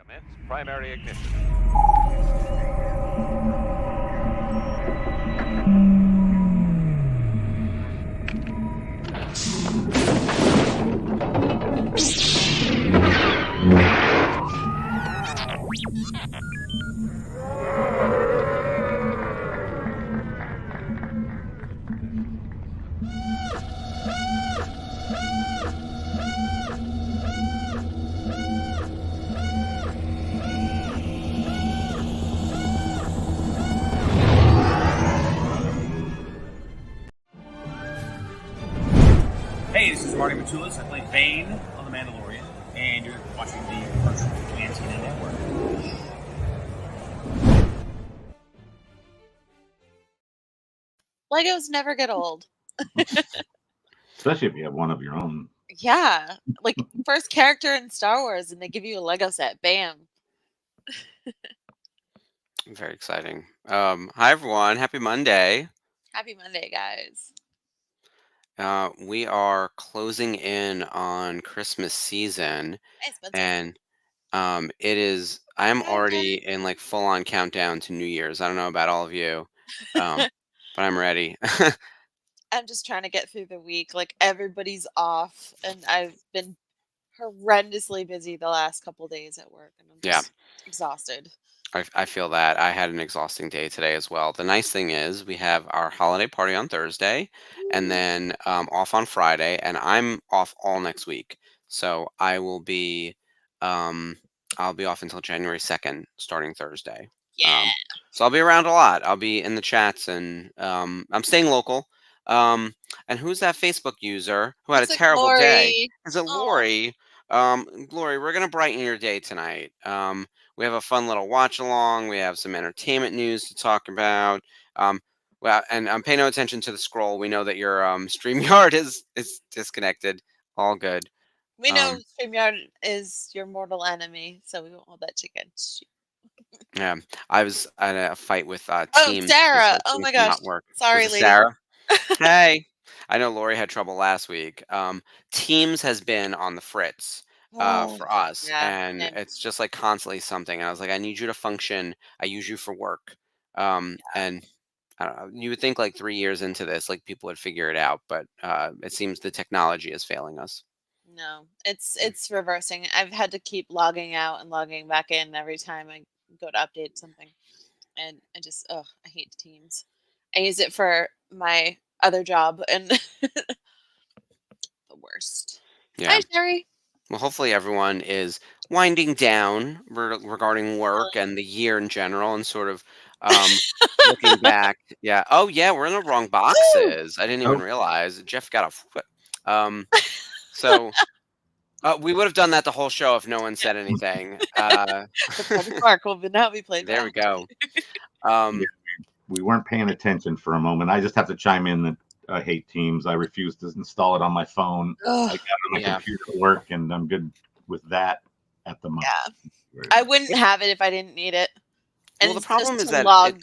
Commence primary ignition. Hey, this is Marty Matulis. I play Vane on The Mandalorian, and you're watching the Virtual Cantina Network. Legos never get old. Especially if you have one of your own. Yeah. Like, first character in Star Wars, and they give you a Lego set. Bam. Very exciting. Hi, everyone. Happy Monday. Happy Monday, guys. We are closing in on Christmas season, Hey, Spencer. and I am already in like full-on countdown to New Year's. I don't know about all of you, but I'm ready. I'm just trying to get through the week. Like, everybody's off, and I've been horrendously busy the last couple days at work, and I'm just exhausted. I feel that. I had an exhausting day today as well. The nice thing is we have our holiday party on Thursday, and then off on Friday, and I'm off all next week. So I'll be off until January 2nd, starting Thursday. Yeah. So I'll be around a lot. I'll be in the chats, and I'm staying local. And who's that Facebook user who had It's a like terrible day? Lori. Is it Aw. Lori? Lori, we're gonna brighten your day tonight. We have a fun little watch along. We have some entertainment news to talk about. Well, and pay no attention to the scroll. We know that your StreamYard is disconnected. All good. We know StreamYard is your mortal enemy, so we won't hold that against you. Yeah, I was at a fight with Oh, Teams. Sarah. Things Oh my did gosh. not work. Sorry, Was it lady. Sarah? Hey, I know Lori had trouble last week. Teams has been on the fritz for us, Yeah, and same. it's just like constantly something. And I was like, I need you to function. I use you for work. And I don't know, you would think like 3 years into this, like people would figure it out, but it seems the technology is failing us. No, it's reversing. I've had to keep logging out and logging back in every time I go to update something, and I hate Teams. I use it for my other job, and the worst. Yeah. Hi, Sherry. Well, hopefully everyone is winding down regarding work and the year in general, and sort of looking back. Yeah. Oh, yeah, we're in the wrong boxes. I didn't even realize. Jeff got a foot. So we would have done that the whole show if no one said anything. The public park will now be played. There we go. We weren't paying attention for a moment. I just have to chime in that I hate Teams. I refuse to install it on my phone. I got it on my computer at work, and I'm good with that at the moment. Yeah. I wouldn't have it if I didn't need it. And Well, the problem just is to that log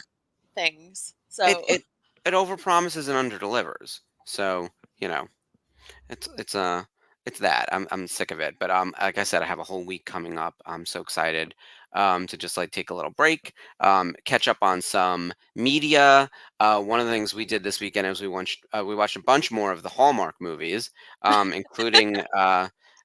things. So it overpromises and underdelivers. So it's that. I'm sick of it. But like I said, I have a whole week coming up. I'm so excited to just like take a little break, catch up on some media. One of the things we did this weekend is we watched a bunch more of the Hallmark movies, including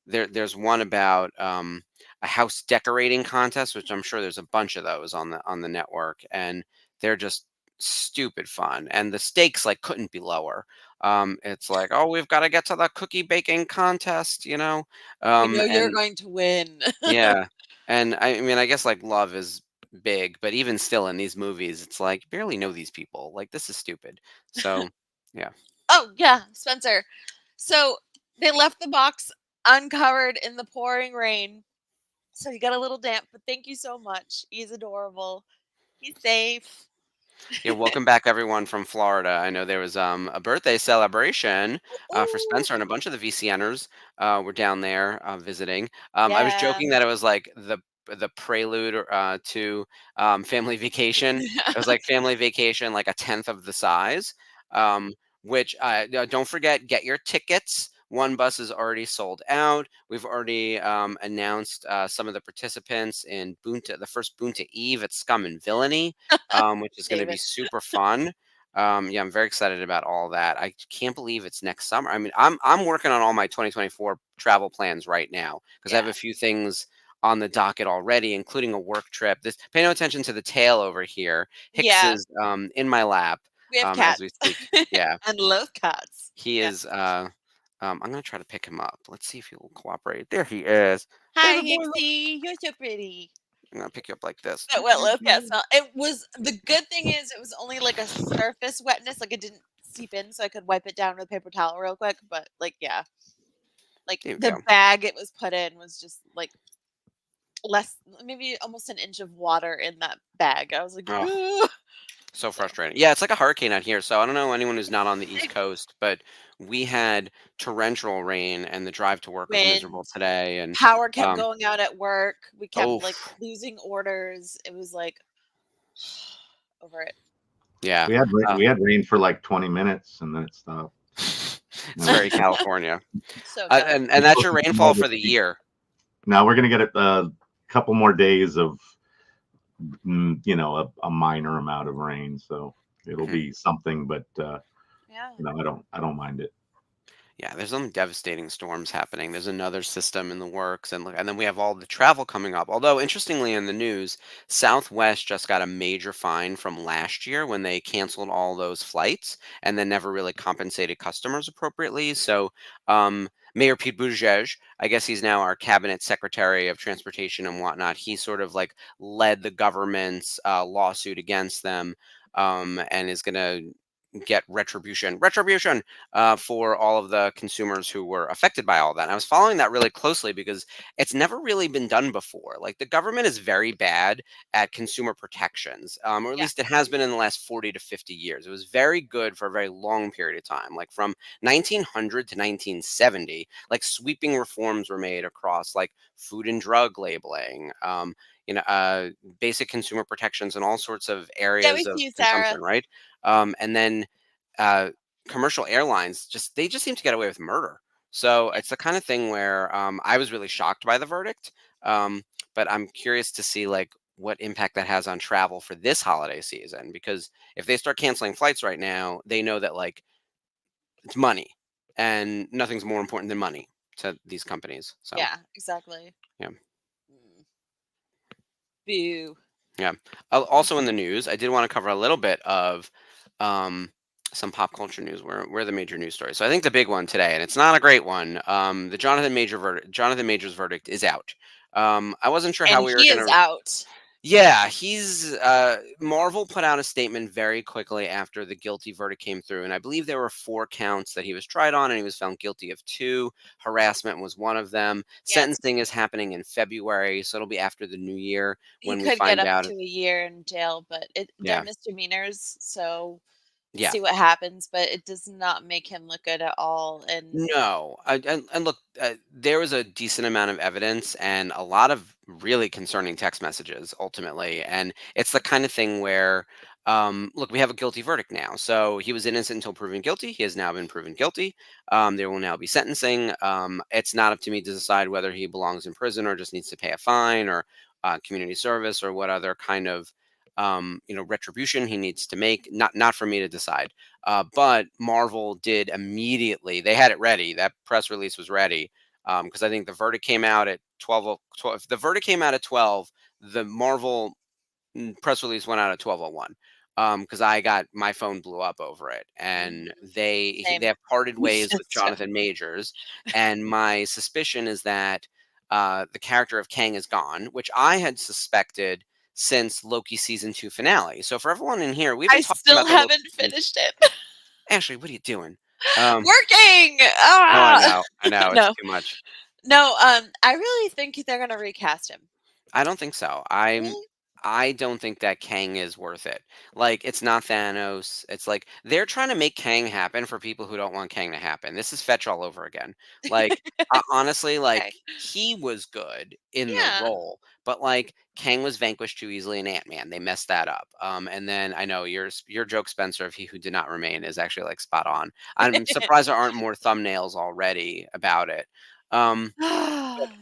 there's one about a house decorating contest, which I'm sure there's a bunch of those on the network, and they're just stupid fun, and the stakes like couldn't be lower. It's like, oh, we've got to get to the cookie baking contest, we know you're going to win. Yeah, and I mean, I guess like love is big, but even still in these movies, it's like you barely know these people. Like this is stupid. So yeah. Oh yeah, Spencer. So they left the box uncovered in the pouring rain. So he got a little damp, but thank you so much. He's adorable. He's safe. Yeah, welcome back everyone from Florida. I know there was a birthday celebration for Spencer, and a bunch of the VCNers were down there visiting. I was joking that it was like the prelude to Family Vacation. It was like Family Vacation, like a tenth of the size. Which don't forget, get your tickets One bus is already sold out. We've already announced some of the participants in the first Boonta Eve at Scum and Villainy, which is going to be David. super fun. Yeah, I'm very excited about all that. I can't believe it's next summer. I mean, I'm working on all my 2024 travel plans right now because I have a few things on the docket already, including a work trip. Pay no attention to the tail over here. Hicks Yeah. is in my lap We have as cats. we speak. Yeah, And love cats. he Yeah. is. I'm gonna try to pick him up. Let's see if he will cooperate. There he is. Hi, David boy, look. Hixie. You're so pretty. I'm gonna pick you up like this. That wet love cat smell. It was the good thing is it was only like a surface wetness, like it didn't seep in, so I could wipe it down with a paper towel real quick. But like, yeah, like There we the go. bag it was put in was just like less, maybe almost an inch of water in that bag. I was like, Oh. "Ugh." So frustrating. Yeah, it's like a hurricane out here. So I don't know anyone who's not on the East Coast, but we had torrential rain and the drive to work was miserable Wind, today. And power kept um, going out at work. We kept like oh losing orders. It was like over it. yeah, We had rain for like 20 minutes and then it stopped. it's very California. So And that's your rainfall for the year. Now we're gonna get a couple more days of a minor amount of rain, so it'll be something, but yeah. I don't mind it. Yeah, there's some devastating storms happening. There's another system in the works, and then we have all the travel coming up. Although, interestingly, in the news, Southwest just got a major fine from last year when they canceled all those flights and then never really compensated customers appropriately. So, Mayor Pete Buttigieg, I guess he's now our cabinet secretary of transportation and whatnot. He sort of like led the government's lawsuit against them, and is going to get retribution for all of the consumers who were affected by all that. And I was following that really closely because it's never really been done before. Like the government is very bad at consumer protections, or at least it has been in the last 40 to 50 years. It was very good for a very long period of time, like from 1900 to 1970. Like sweeping reforms were made across like food and drug labeling, basic consumer protections in all sorts of areas of see you, consumption, Sarah. right? And then commercial airlines they just seem to get away with murder. So it's the kind of thing where I was really shocked by the verdict, but I'm curious to see like what impact that has on travel for this holiday season. Because if they start canceling flights right now, they know that like it's money, and nothing's more important than money to these companies. So Yeah, exactly. yeah. Boo. Yeah. Also in the news, I did want to cover a little bit of some pop culture news. Where the major news stories. So I think the big one today, and it's not a great one. The Jonathan Majors verdict is out. I wasn't sure how And we were he going is to. out. Yeah, he's Marvel put out a statement very quickly after the guilty verdict came through, and I believe there were 4 counts that he was tried on, and he was found guilty of 2. Harassment was one of them. Yes. Sentencing is happening in February, so it'll be after the new year He when we could get find up out. to a year in jail, but they're Yeah, misdemeanors, so yeah. see what happens. But it does not make him look good at all. And No, and look, there was a decent amount of evidence and a lot of really concerning text messages ultimately, and it's the kind of thing where, look, we have a guilty verdict now. So he was innocent until proven guilty. He has now been proven guilty. There will now be sentencing. It's not up to me to decide whether he belongs in prison or just needs to pay a fine or community service or what other kind of retribution he needs to make. Not for me to decide. But Marvel did immediately. They had it ready. That press release was ready because I think the verdict came out at 12. If the verdict came out at 12, the Marvel press release went out at 12:01. Because my phone blew up over it, and they Same. have parted ways with So- Jonathan Majors, and my suspicion is that the character of Kang is gone, which I had suspected since Loki season 2 finale. So for everyone in here, we've been I talking still about the Loki haven't season. finished it. Ashley, what are you doing? Working. Oh, I know, it's No. too much. No. I really think they're gonna recast him. I don't think so. Really? I don't think that Kang is worth it. Like, it's not Thanos. It's like they're trying to make Kang happen for people who don't want Kang to happen. This is fetch all over again. Like, honestly, like Okay. he was good in the Yeah. role, but like Kang was vanquished too easily in Ant-Man. They messed that up. And then I know your joke, Spencer, of He Who Did Not Remain is actually like spot on. I'm surprised there aren't more thumbnails already about it. Um,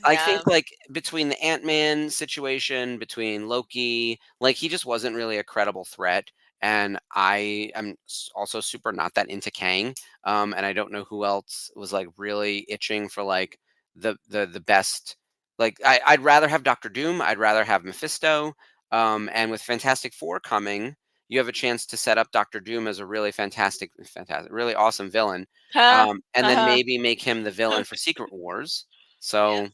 I Yeah. think, like, between the Ant-Man situation, between Loki, like, he just wasn't really a credible threat, and I am also super not that into Kang, and I don't know who else was, like, really itching for, like, the best I'd rather have Doctor Doom, I'd rather have Mephisto, and with Fantastic Four coming, you have a chance to set up Doctor Doom as a really really awesome villain, Huh. and then Uh-huh. maybe make him the villain for Secret Wars. Yeah. So,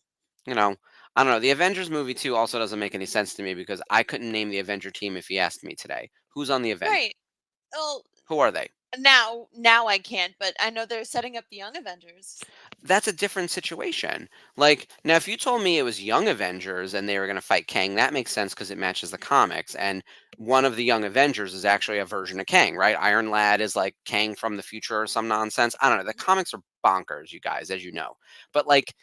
you know, I don't know. The Avengers movie too also doesn't make any sense to me because I couldn't name the Avenger team if he asked me today. Who's on the Avengers? Right. Well, Who are they? now I can't, but I know they're setting up the Young Avengers. That's a different situation. Like, now if you told me it was Young Avengers and they were going to fight Kang, that makes sense because it matches the comics. And one of the Young Avengers is actually a version of Kang, right? Iron Lad is like Kang from the future or some nonsense. I don't know. The Mhm. comics are bonkers, you guys, as you know. But like,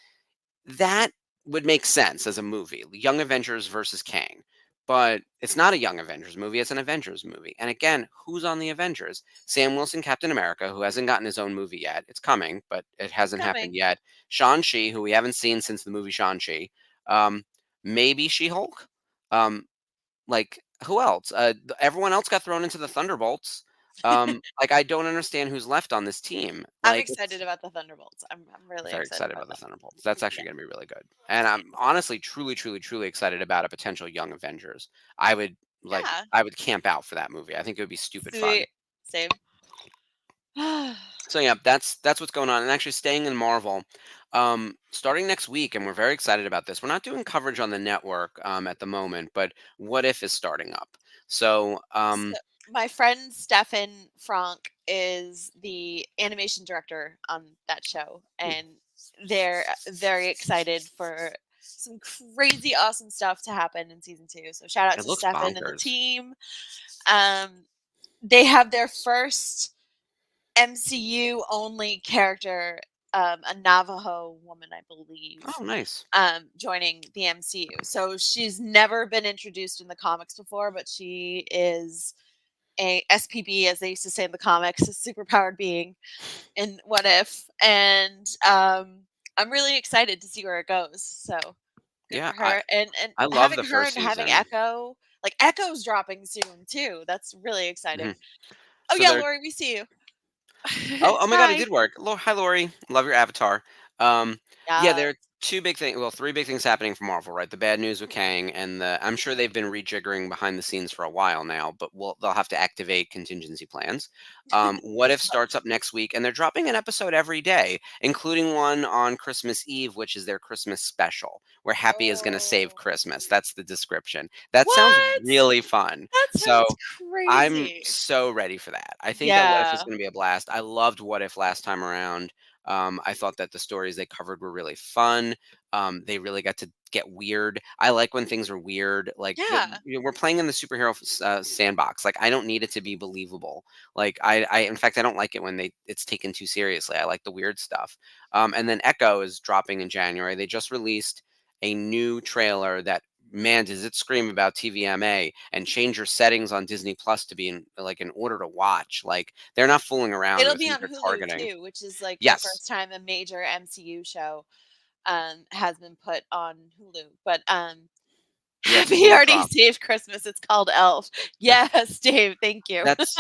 that would make sense as a movie, Young Avengers versus Kang. But it's not a Young Avengers movie, it's an Avengers movie. And again, who's on the Avengers? Sam Wilson, Captain America, who hasn't gotten his own movie yet. It's coming, but it It's hasn't happened coming. yet. Shang-Chi, who we haven't seen since the movie Shang-Chi. Um, maybe She-Hulk. Um, like, who else? Everyone else got thrown into the Thunderbolts. Like, I don't understand who's left on this team. I'm Like, excited about the Thunderbolts. I'm really very excited excited about about the them. Thunderbolts. That's Yeah. actually going to be really good. And I'm honestly, truly, truly, truly excited about a potential Young Avengers. I would Yeah. I would camp out for that movie. I think it would be stupid fun. Sweet. Same. So yeah, that's what's going on. And actually, staying in Marvel, starting next week, and we're very excited about this. We're not doing coverage on the network at the moment, but What If is starting up. So So my friend Stefan Frank is the animation director on that show, and they're very excited for some crazy awesome stuff to happen in season 2. So shout out it to looks Stefan and the bonkers. team. They have their first MCU only character, a Navajo woman, I believe, Oh, nice. joining the MCU. So she's never been introduced in the comics before, but she is a SPB, as they used to say in the comics, a superpowered being in What If. And I'm really excited to see where it goes. So good Yeah, for her. And I love having the her first and having season. Echo, like Echo's dropping soon too. That's really exciting. Mhm. Oh So yeah, they're Lori, we see you. oh my god, it Hi. did work. Hi, Lori. Love your avatar. Um, yeah, Yeah. there are two big things. Well, three big things happening for Marvel, right? The bad news with Kang, and I'm sure they've been rejiggering behind the scenes for a while now, but they'll have to activate contingency plans. What If starts up next week, and they're dropping an episode every day, including one on Christmas Eve, which is their Christmas special, where Happy is going to save Oh. Christmas. That's the description. That sounds What? really fun. That So sounds I'm crazy. so ready for that. I think that What If is Yeah. going to be a blast. I loved What If last time around. I thought that the stories they covered were really fun. They really got to get weird. I like when things are weird. Like Yeah. we're playing in the superhero sandbox. Like I don't need it to be believable. Like in fact, I don't like it when it's taken too seriously. I like the weird stuff. And then Echo is dropping in January. They just released a new trailer that man, does it scream about TVMA and change your settings on Disney Plus to be in order to watch. Like they're not fooling around It'll with be who on they're Hulu targeting. too, which is like the Yes. first time a major MCU show has been put on Hulu. But Yeah, it's a Happy Hulu already drop. saved Christmas. It's called Elf. Yes, Dave, thank you. That's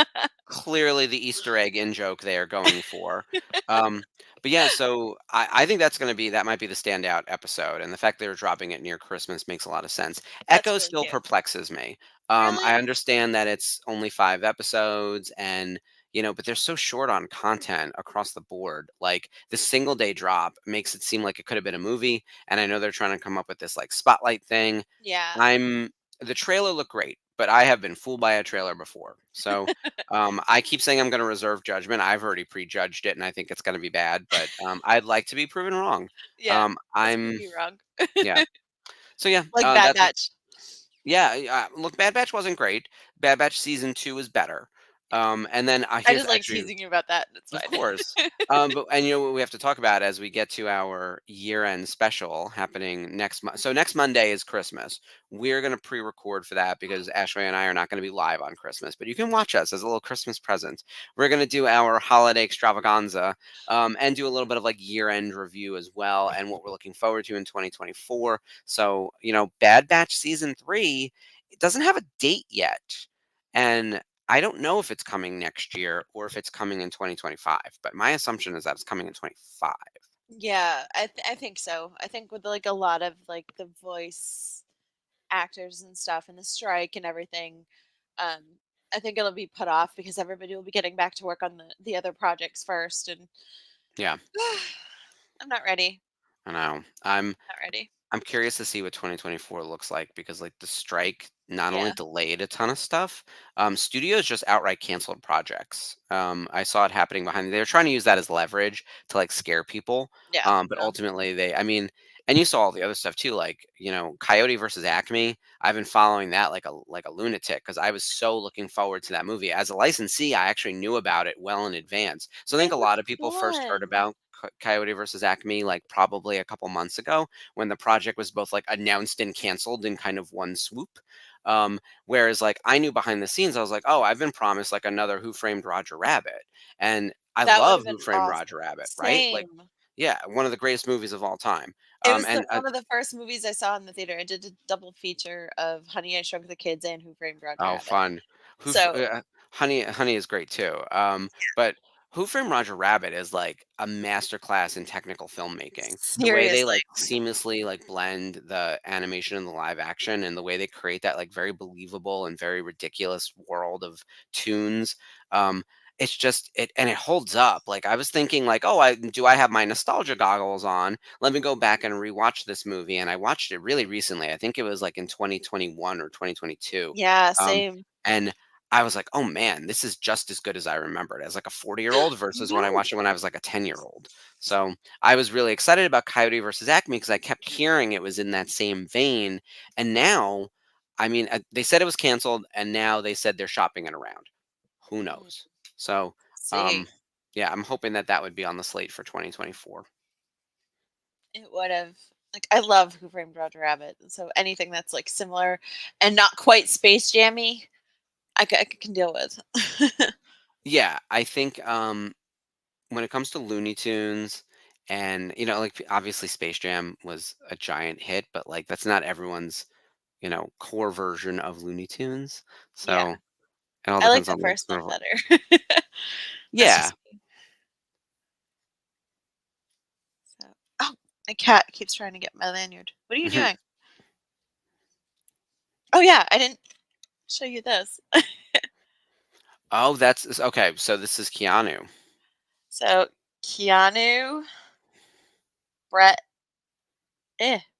clearly the Easter egg in joke they are going for. Um, but yeah, so I think that might be the standout episode, and the fact they were dropping it near Christmas makes a lot of sense. That's Echo really still cute. perplexes me. I Really? understand that it's only 5 episodes, and but they're so short on content across the board. Like the single day drop makes it seem like it could have been a movie, and I know they're trying to come up with this like spotlight thing. Yeah. I'm The trailer looked great, but I have been fooled by a trailer before. So I keep saying I'm going to reserve judgment. I've already prejudged it, and I think it's going to be bad. But I'd like to be proven wrong. Yeah. Let's prove I'm you wrong. Yeah. So yeah, Like Bad Batch. Yeah, look, Bad Batch wasn't great. Bad Batch season 2 is better. And then I here's just like actually, teasing you about that. It's of fine. course. But and you know what we have to talk about as we get to our year-end special happening next month. So next Monday is Christmas. We're going to pre-record for that because Ashley and I are not going to be live on Christmas, but you can watch us as a little Christmas present. We're going to do our holiday extravaganza, and do a little bit of like year-end review as well and what we're looking forward to in 2024. So, Bad Batch season 3, it doesn't have a date yet. And I don't know if it's coming next year or if it's coming in 2025, but my assumption is that it's coming in 25. Yeah, I think so. I think with like a lot of like the voice actors and stuff and the strike and everything, um, I think it'll be put off because everybody will be getting back to work on the other projects first, and Yeah, I'm not ready. I know. I'm Not ready. I'm curious to see what 2024 looks like because like the strike not only Yeah. delayed a ton of stuff, studios just outright canceled projects. I saw it happening behind. They were trying to use that as leverage to like scare people, Yeah. but No. ultimately I mean, and you saw all the other stuff too, like Coyote versus Acme. I've been following that like a lunatic because I was so looking forward to that movie. As a licensee, I actually knew about it well in advance. So I think It a was lot of people first heard fun. about Coyote versus Acme like probably a couple months ago when the project was both like announced and canceled in kind of one swoop. Whereas like I knew behind the scenes, I was like, oh, I've been promised like another Who Framed Roger Rabbit. And I That would have love Who been Framed Roger awesome. Rabbit, right? Like, Same. yeah, one of the greatest movies of all time. It was And one of the first movies I saw in the theater. I did a double feature of Honey, I Shrunk the Kids and Who Framed Roger Oh, Rabbit. fun. So Honey is great too. But Who Framed Roger Rabbit is like a masterclass in technical filmmaking. The way they seriously, like seamlessly like blend the animation and the live action and the way they create that like very believable and very ridiculous world of tunes. It's just it holds up. Like I was thinking like, oh, I have my nostalgia goggles on. Let me go back and rewatch this movie. And I watched it really recently. I think it was like in 2021 or 2022. yeah, Um, same. and I was like, "Oh man, this is just as good as I remembered as like a 40-year-old versus when I Yes. watched it when I was like a 10-year-old." So I was really excited about Coyote versus Acme because I kept hearing it was in that same vein. And now, I mean, they said it was canceled, and now they said they're shopping it around. Who Mm, knows? So, see, um, yeah, I'm hoping that would be on the slate for 2024. it would have. Like, I love Who Framed Roger Rabbit, and so anything that's like similar and not quite Space Jammy, I can deal with. Yeah, I think when it comes to Looney Tunes and like obviously Space Jam was a giant hit, but like that's not everyone's core version of Looney Tunes. Yeah, So it all I like depends the on like first sort one of better. That's yeah. just me. So, oh, my cat keeps trying to get my lanyard. What are you doing? Oh yeah, I didn't show you this. Oh, that's okay. So this is Keanu. So Keanu, Brett,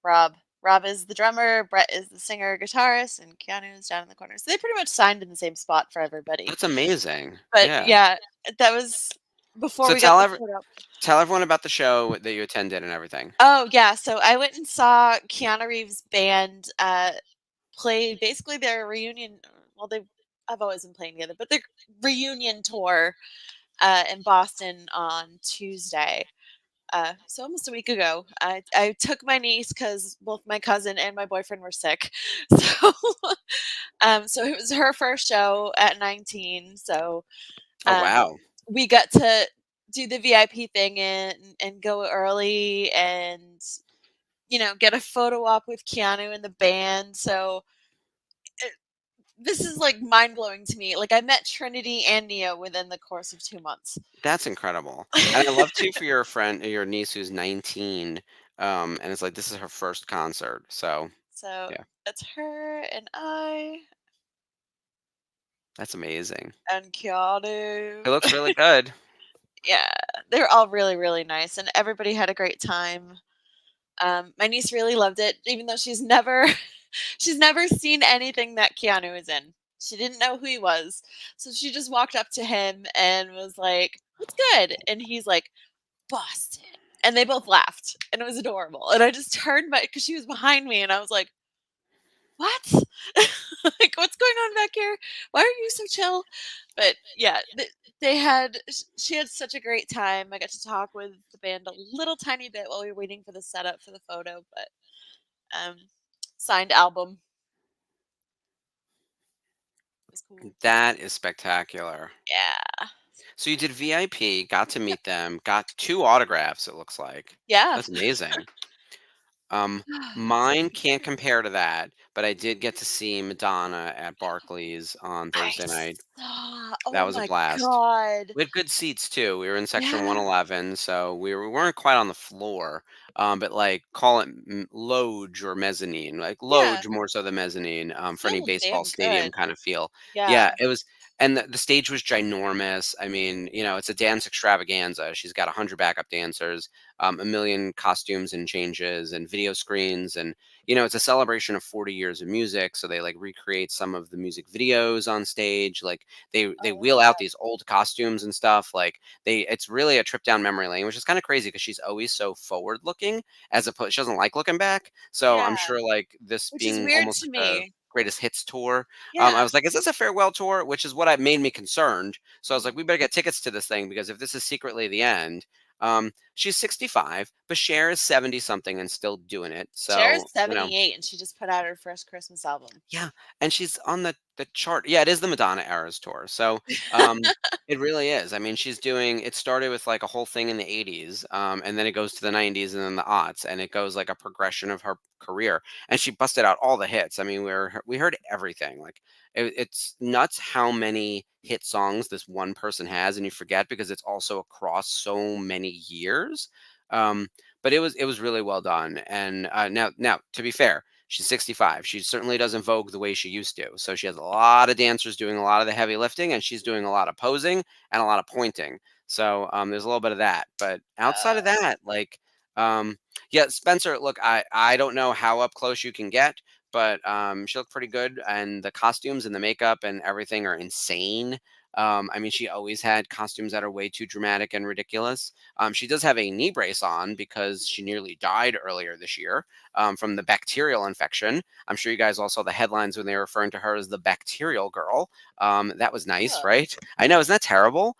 Rob. Rob is the drummer, Brett is the singer guitarist, and Keanu is down in the corner. So they pretty much signed in the same spot for everybody. That's amazing. But Yeah. yeah, that was before So we got the photo. tell everyone about the show that you attended and everything. Oh yeah, so I went and saw Keanu Reeves' band play basically their reunion. Well, I've always been playing together, but their reunion tour in Boston on Tuesday. So almost a week ago, I took my niece because both my cousin and my boyfriend were sick. So, so it was her first show at 19. So Oh um, wow. we got to do the VIP thing and go early and get a photo op with Keanu and the band. So this is like mind blowing to me. Like I met Trinity and Neo within the course of 2 months. That's incredible. And I love too for your friend, your niece who's 19, and it's like this is her first concert. So So yeah, it's her and I that's amazing. and It Keanu. looks really good. Yeah, they're all really, really nice, and everybody had a great time. My niece really loved it, even though she's never seen anything that Keanu is in. She didn't know who he was, so she just walked up to him and was like, "What's good?" And he's like, "Boston," and they both laughed, and it was adorable. And I just turned my because she was behind me, and I was like, "What?" Like, what's going on back here? Why are you so chill? But yeah, they had she had such a great time. I got to talk with the band a little tiny bit while we were waiting for the setup for the photo, but um, signed album was cool. That is spectacular. Yeah, So you did VIP, got to meet them, got 2 autographs, it looks like. yeah. That's amazing. Um, Mine can't compare to that, but I did get to see Madonna at Barclays on I Thursday night. saw. That Oh was a my blast. god. We had good seats too. We were in section Yeah, 111, so we weren't quite on the floor, but like call it loge or mezzanine, like yeah. loge more so than mezzanine, for any Still baseball damn stadium good. kind of feel. Yeah, Yeah. it was, and the stage was ginormous. I mean, it's a dance extravaganza. She's got 100 backup dancers, a million costumes and changes, and video screens, and it's a celebration of 40 years of music. So they like recreate some of the music videos on stage, like they Oh, wheel out these old costumes and stuff like it's really a trip down memory lane, which is kind of crazy because she's always so forward looking as opposed she doesn't like looking back. So I'm yeah. sure like this Which is being weird almost to like a me. greatest hits tour, I Yeah. was like, is this a farewell tour? Which is what I made me concerned. So I was like, Mhm. we better get tickets to this thing because if this is secretly the end, she's 65, but Cher is 70 something and still doing it. Cher is So 78 and she just put out her first Christmas album. yeah, and she's on the chart. Yeah, it is the Madonna Eras tour. So, um, it really is. I mean, she's doing it started with like a whole thing in the 80s, and then it goes to the 90s and then the aughts, and it goes like a progression of her career. And she busted out all the hits. I mean, we heard everything. Like it's nuts how many hit songs this one person has, and you forget because it's also across so many years. Um, but it was really well done. And now to be fair, she's 65. She certainly doesn't vogue the way she used to. So she has a lot of dancers doing a lot of the heavy lifting, and she's doing a lot of posing and a lot of pointing. So there's a little bit of that. But outside of Uh, that, like, um, yeah, Spencer, look, I don't know how up close you can get, but she looked pretty good, and the costumes and the makeup and everything are insane. I mean, she always had costumes that are way too dramatic and ridiculous. She does have a knee brace on because she nearly died earlier this year from the bacterial infection. I'm sure you guys all saw the headlines when they were referring to her as the bacterial girl. That was nice, ugh, right? I know, isn't that terrible?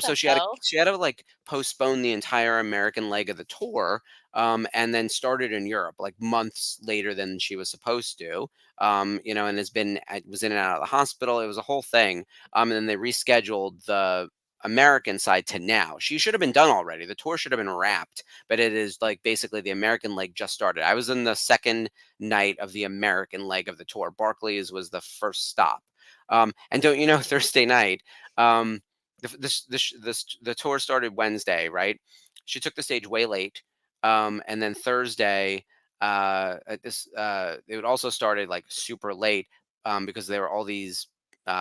what So the hell? she had to like postpone the entire American leg of the tour, and then started in Europe like months later than she was supposed to. And was in and out of the hospital. It was a whole thing. And then they rescheduled the American side to now. She should have been done already. The tour should have been wrapped, but it is like basically the American leg just started. I was in the second night of the American leg of the tour. Barclays was the first stop. And don't you know, Thursday night, the tour started Wednesday, right? She took the stage way late, and then Thursday, it would also started like super late because there were all these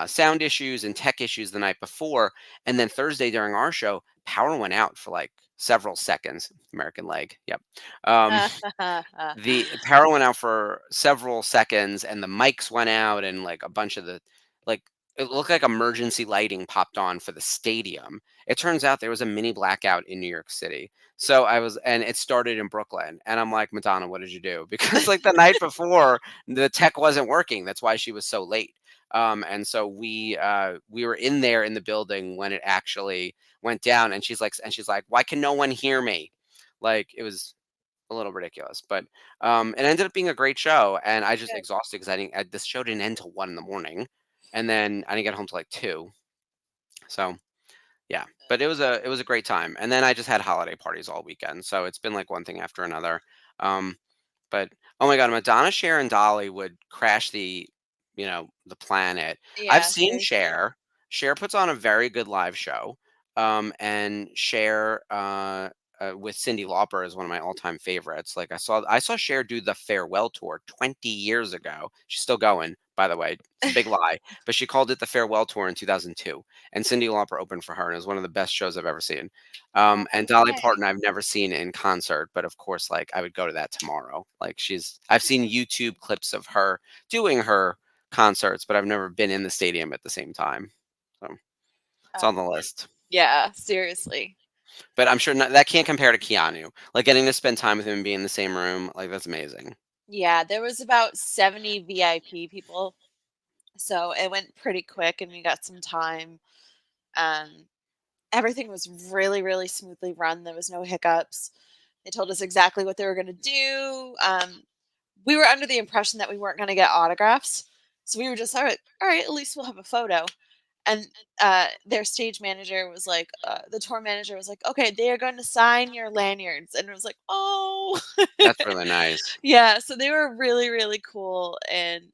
sound issues and tech issues the night before, and then Thursday during our show, power went out for like several seconds. American leg, yep. Um, the power went out for several seconds and the mics went out and like a bunch of the like it looked like emergency lighting popped on for the stadium. It turns out there was a mini blackout in New York City. So and it started in Brooklyn. And I'm like, Madonna, what did you do? Because like the night before, the tech wasn't working. That's why she was so late. And so we were in there in the building when it actually went down. And she's like, why can no one hear me? Like it was a little ridiculous, but it ended up being a great show, and I just Good. exhausted because this show didn't end till 1 in the morning, and then I didn't get home till like 2. So yeah, but it was a great time, and then I just had holiday parties all weekend, so it's been like one thing after another. Um, but oh my god, Madonna, Cher, and Dolly would crash the planet. I've Yeah, seen seriously. Cher. Cher puts on a very good live show. And Cher with Cindy Lauper is one of my all-time favorites. Like I saw Cher do the farewell tour 20 years ago. She's still going, by the way. It's a big lie, but she called it the farewell tour in 2002, and Cindy Lauper opened for her, and it was one of the best shows I've ever seen. And Dolly Okay. Parton, I've never seen in concert, but of course, like I would go to that tomorrow. Like I've seen YouTube clips of her doing her concerts, but I've never been in the stadium at the same time. So it's on the list. Yeah, seriously. But I'm sure that can't compare to Keanu. Like getting to spend time with him and be in the same room, like that's amazing. Yeah, there was about 70 VIP people, so it went pretty quick, and we got some time. Um, Everything was really, really smoothly run. There was no hiccups. They told us exactly what they were going to do. We were under the impression that we weren't going to get autographs, so we were just all right. At least we'll have a photo. And their stage manager was like, the tour manager was like, okay, they are going to sign your lanyards, and it was like, oh, That's really nice. yeah. So they were really, really cool, and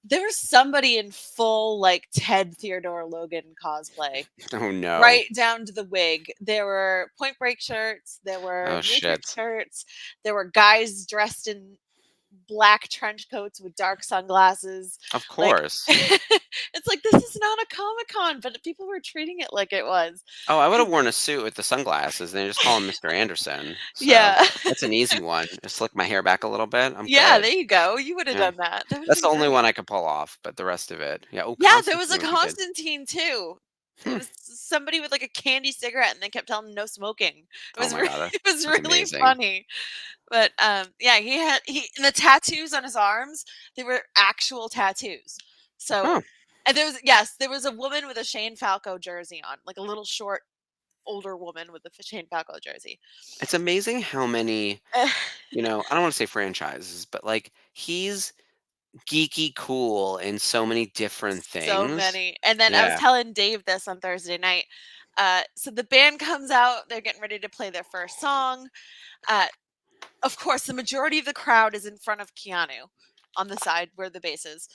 there was somebody in full like Ted Theodore Logan cosplay, Oh no. right down to the wig. There were Point Break shirts, there were Oh shit. Matrix shirts, there were guys dressed in black trench coats with dark sunglasses. Of Like, course. it's like, this is not a Comic-Con, but people were treating it like it was. Oh, I would have 'Cause worn a suit with the sunglasses, and just call him Mr. Anderson. So yeah. that's an easy one. Just slick my hair back a little bit. I'm Yeah, good. there you go. You would have Yeah. done that. That would have That's the been only great. one I could pull off, but the rest of it, yeah. Oh, Yeah, there was Constantine a would be good. Constantine too. It Hmm. was somebody with like a candy cigarette, and they kept telling him no smoking. It Oh was my god, it was that's really amazing. funny. But yeah, he and the tattoos on his arms, they were actual tattoos. So Oh, and there was a woman with a Shane Falco jersey on, like a little short older woman with a Shane Falco jersey. it's amazing how many, I don't want to say franchises, but like he's geeky cool in so many different So things. many. And then I was Yeah. telling Dave this on Thursday night. So the band comes out, they're getting ready to play their first song. Uh, of course, the majority of the crowd is in front of Keanu on the side where the bass is.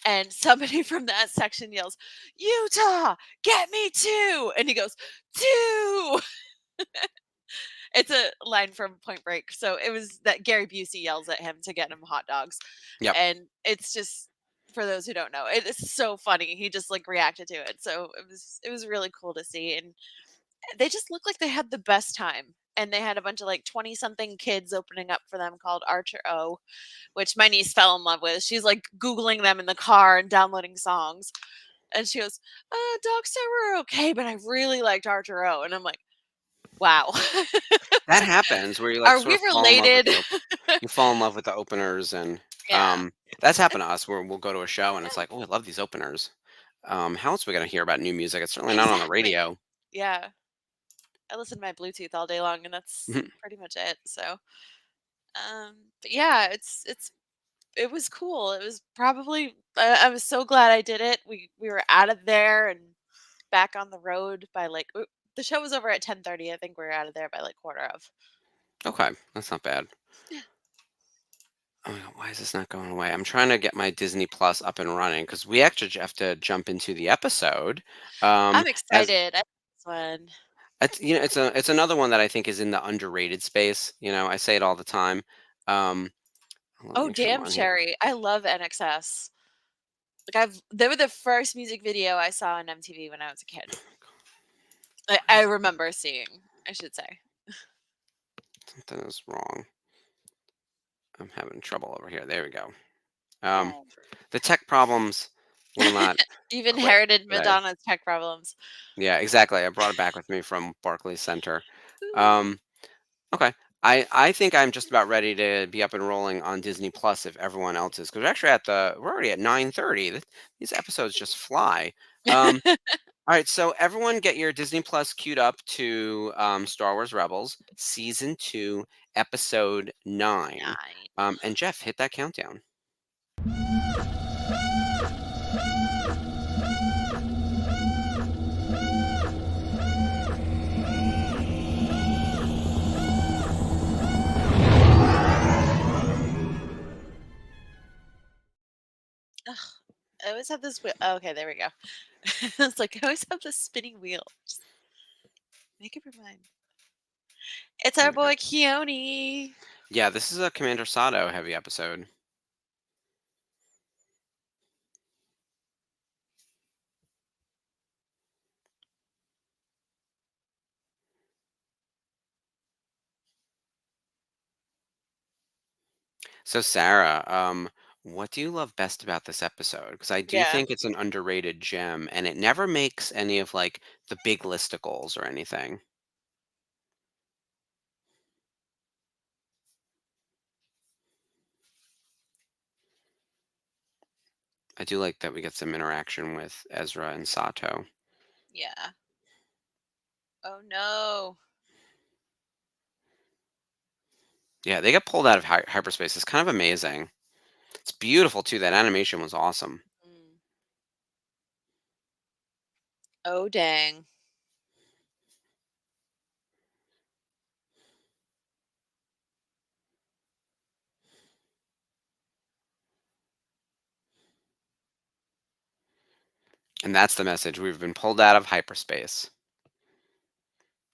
And somebody from that section yells, Utah, get me two. And he goes, two. It's a line from Point Break. So it was that Gary Busey yells at him to get him hot dogs. Yep. And it's just, for those who don't know, it is so funny. He just like reacted to it. So it was really cool to see. And they just looked like they had the best time. And they had a bunch of like 20 something kids opening up for them called Archer O, which my niece fell in love with. She's like Googling them in the car and downloading songs. And she goes, Dogs were okay, but I really liked Archer O. And I'm like, wow. That happens where you like Are sort we of fall in love with related? you fall in love with the openers, and Yeah. that's happened to us where we'll go to a show and it's like, oh, I love these openers. How else are we gonna hear about new music? It's certainly not on the Exactly. radio. Yeah. I listen to my Bluetooth all day long, and that's pretty much it. So, but yeah, it was cool. It was probably I was so glad I did it. We were out of there and back on the road by like the show was over at 10:30. I think we were out of there by like quarter of. Okay, that's not bad. Yeah. Oh my God, why is this not going away? I'm trying to get my Disney Plus up and running because we actually have to jump into the episode. I'm As excited. I like this one. it's another one that I think is in the underrated space. I say it all the time. Um, let me Oh, make sure I'm damn, on here. Sherry. I love NXS. Like they were the first music video I saw on MTV when I was a kid. I remember seeing, I should say. Something is wrong. I'm having trouble over here. There we go. Oh. The tech problems will not You've quit inherited today. Madonna's tech problems. Yeah, exactly. I brought it back with me from Barclays Center. Ooh. Um, okay. I think I'm just about ready to be up and rolling on Disney Plus if everyone else is, because we're already at 9:30. These episodes just fly. All right, so everyone get your Disney Plus queued up to Star Wars Rebels season 2, episode 9. 9. And Jeff, hit that countdown. Ugh, I always have this wheel. Oh, okay, there we go. It's like I always have this spinning wheel. Just make up your mind. It's There our we go. boy Keone. Yeah, this is a Commander Sato heavy episode. So Sarah, what do you love best about this episode? Because I do Yeah. think it's an underrated gem, and it never makes any of like the big listicles or anything. I do like that we get some interaction with Ezra and Sato. Yeah. Oh no. Yeah, they get pulled out of hyperspace. It's kind of amazing. It's beautiful too. That animation was awesome. Mm. Oh dang. And that's the message. We've been pulled out of hyperspace.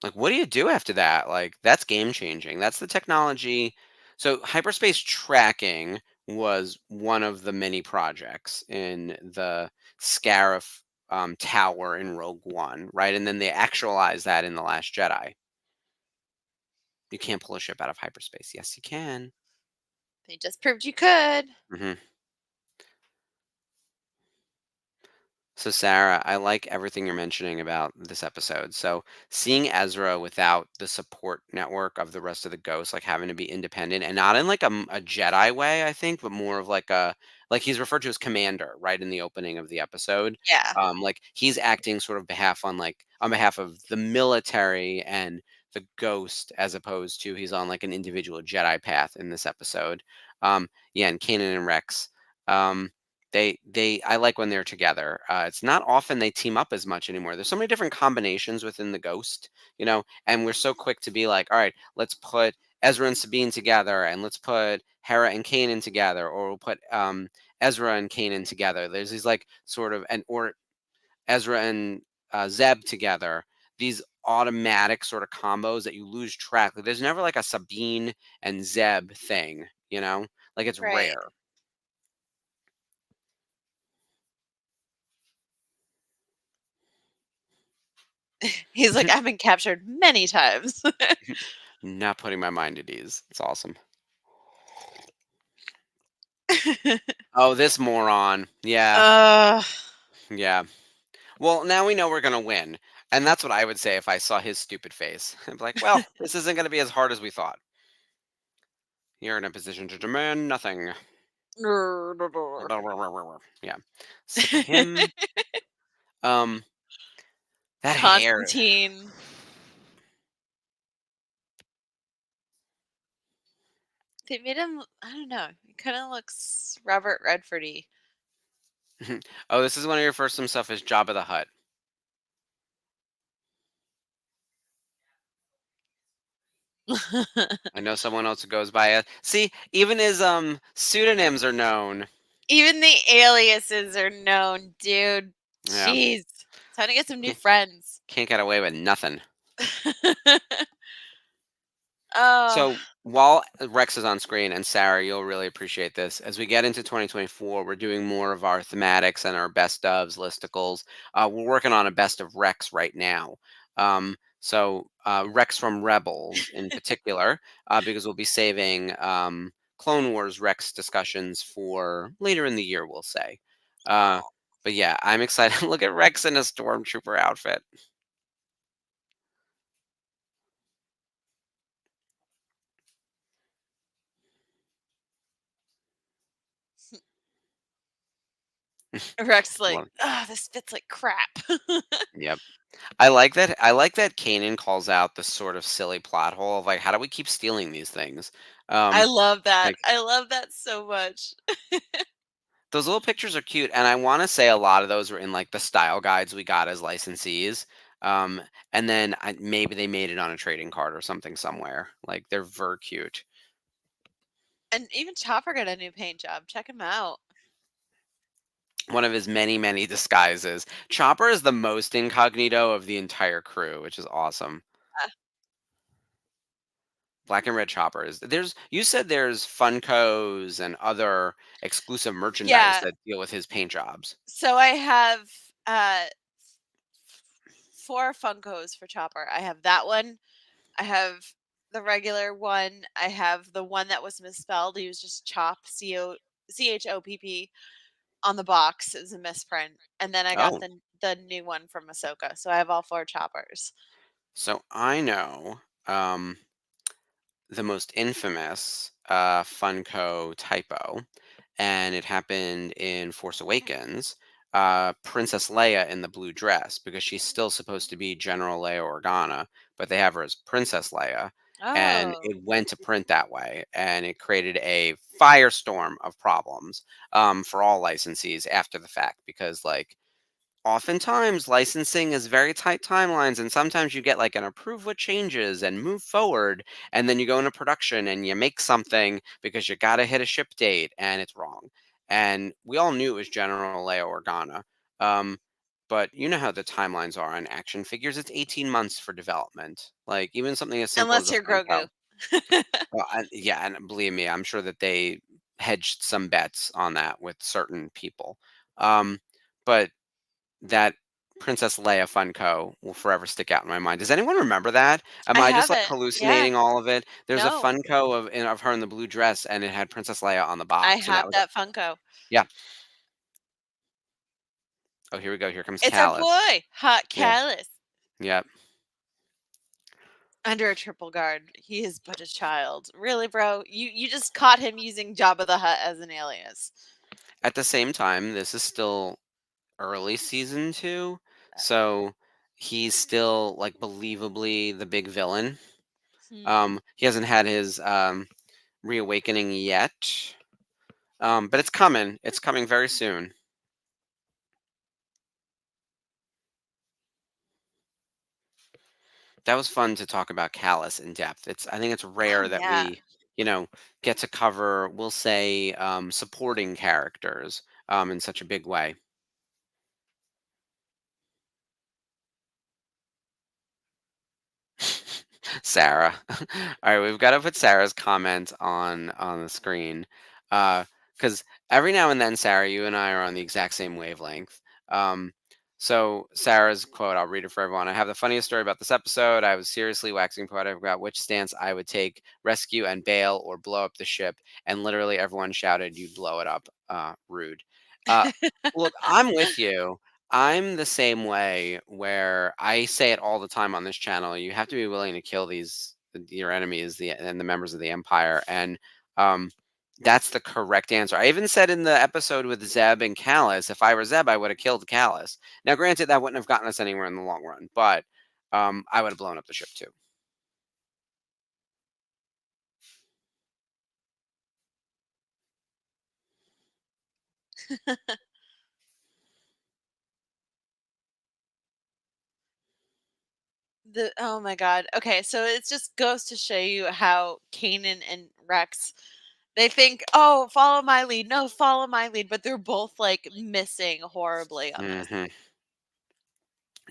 Like, what do you do after that? Like, that's game changing. That's the technology. So, hyperspace tracking was one of the many projects in the Scarif tower in Rogue One, right? And then they actualized that in The Last Jedi. You can't pull a ship out of hyperspace. Yes, you can. They just proved you could. hmm So, Sarah, I like everything you're mentioning about this episode. So, seeing Ezra without the support network of the rest of the ghosts, like having to be independent and not in like a Jedi way, I think, but more of like he's referred to as commander, right, in the opening of the episode. Yeah. Like he's acting sort of on behalf of the military and the ghost, as opposed to he's on like an individual Jedi path in this episode. Yeah, and Kanan and Rex. Um, they I like when they're together. It's not often they team up as much anymore. There's so many different combinations within the Ghost, and we're so quick to be like, all right, let's put Ezra and Sabine together, and let's put Hera and Kanan together, or we'll put Ezra and Kanan together. There's these like sort of or Ezra and Zeb together. These automatic sort of combos that you lose track. Like, there's never like a Sabine and Zeb thing, like it's Right. rare. He's like, I've been captured many times. Not putting my mind at ease. It's awesome. Oh, this moron. Yeah. uh, Yeah. Well, now we know we're going to win. And that's what I would say if I saw his stupid face. I'd be like, well, this isn't going to be as hard as we thought. You're in a position to demand nothing. Yeah. Sick of him. Um, that hair. Constantine. They made him, I don't know, he kind of looks Robert Redfordy. Oh, this is one of your first some stuff is Jabba the Hutt. I know someone else who goes by it. See, even his pseudonyms are known. Even the aliases are known, dude. Yeah. Jeez. Time to get some new friends. Can't get away with nothing. Oh, So while Rex is on screen, and Sarah, you'll really appreciate this. As we get into 2024, we're doing more of our thematics and our best ofs listicles. We're working on a best of Rex right now. So Rex from Rebels in particular, because we'll be saving Clone Wars Rex discussions for later in the year, we'll say. Uh, but yeah, I'm excited. Look at Rex in a stormtrooper outfit. Rex like, Well, this fits like crap. yep. I like that Kanan calls out the sort of silly plot hole of like, how do we keep stealing these things? I love that. Like I love that so much. those little pictures are cute, and I want to say a lot of those were in like the style guides we got as licensees. Um, and then maybe they made it on a trading card or something somewhere. Like they're ver cute. And even Chopper got a new paint job. Check him out. One of his many, many disguises. Chopper is the most incognito of the entire crew, which is awesome. Uh, Black and red choppers. You said there's Funkos and other exclusive merchandise Yeah. that deal with his paint jobs. So I have 4 Funkos for Chopper. I have that one. I have the regular one. I have the one that was misspelled. He was just Chop, Chopp on the box. It was a misprint. And then I got Oh, the new one from Ahsoka. So I have all 4 Choppers. so I know the most infamous Funko typo, and it happened in Force Awakens. Princess Leia in the blue dress, because she's still supposed to be General Leia Organa, but they have her as Princess Leia, and Oh. it went to print that way, and it created a firestorm of problems for all licensees after the fact, because like oftentimes licensing is very tight timelines, and sometimes you get like an approve what changes and move forward, and then you go into production and you make something because you got to hit a ship date and it's wrong. And we all knew it was General Leia Organa. um, but you know how the timelines are on action figures. It's 18 months for development, like even something as simple as Unless a you're Funko. Grogu. Well, yeah, and believe me, I'm sure that they hedged some bets on that with certain people. But that Princess Leia Funko will forever stick out in my mind. Does anyone remember that? Am I I just like haven't. Yeah. hallucinating all of it? There's a No. Funko of her in the blue dress, and it had Princess Leia on the I box, and that have was that Funko. yeah. Oh, here we go. Here comes It's our Callus. boy, Hot Yeah, Callus. yeah. Under a triple guard. He is but a child. Really, bro? You just caught him using Jabba the Hutt as an alias. At the same time, this is still early season 2, so he's still like believably the big villain. Hmm. He hasn't had his reawakening yet, but it's coming. It's coming very soon. That was fun to talk about Callus in depth. I think it's Oh rare that yeah. we, you know, get to cover, we'll say, supporting characters in such a big way. Sarah. All right, we've got to put Sarah's comment on the screen, because every now and then, Sarah, you and I are on the exact same wavelength. Um, so Sarah's quote, I'll read it for everyone. I have the funniest story about this episode. I was seriously waxing poetic about which stance I would take: rescue and bail, or blow up the ship. And literally everyone shouted, "You'd blow it up." Rude. Uh, Look, I'm with you. I'm the same way, where I say it all the time on this channel. You have to be willing to kill your enemies, and the members of the empire, and um, that's the correct answer. I even said in the episode with Zeb and Callus, if I were Zeb, I would have killed Callus. Now, granted, that wouldn't have gotten us anywhere in the long run, but I would have blown up the ship too. Oh my god. Okay, so it just goes to show you how Kanan and Rex, they think, "Oh, follow my lead. No, follow my lead," but they're both like missing horribly on this. Hmm.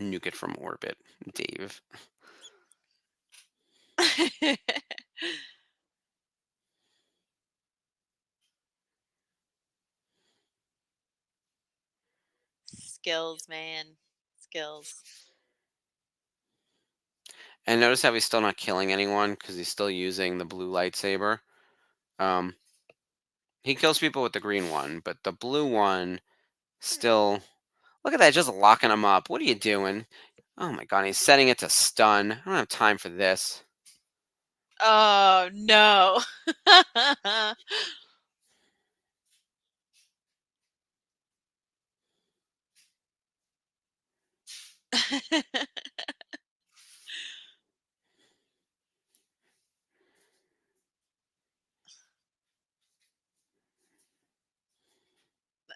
Nuke it from orbit, Dave. Skills, man. Skills. And notice how he's still not killing anyone because he's still using the blue lightsaber. Um, he kills people with the green one, but the blue one still. Look at that, just locking him up. What are you doing? Oh my god, he's setting it to stun. I don't have time for this. Oh no.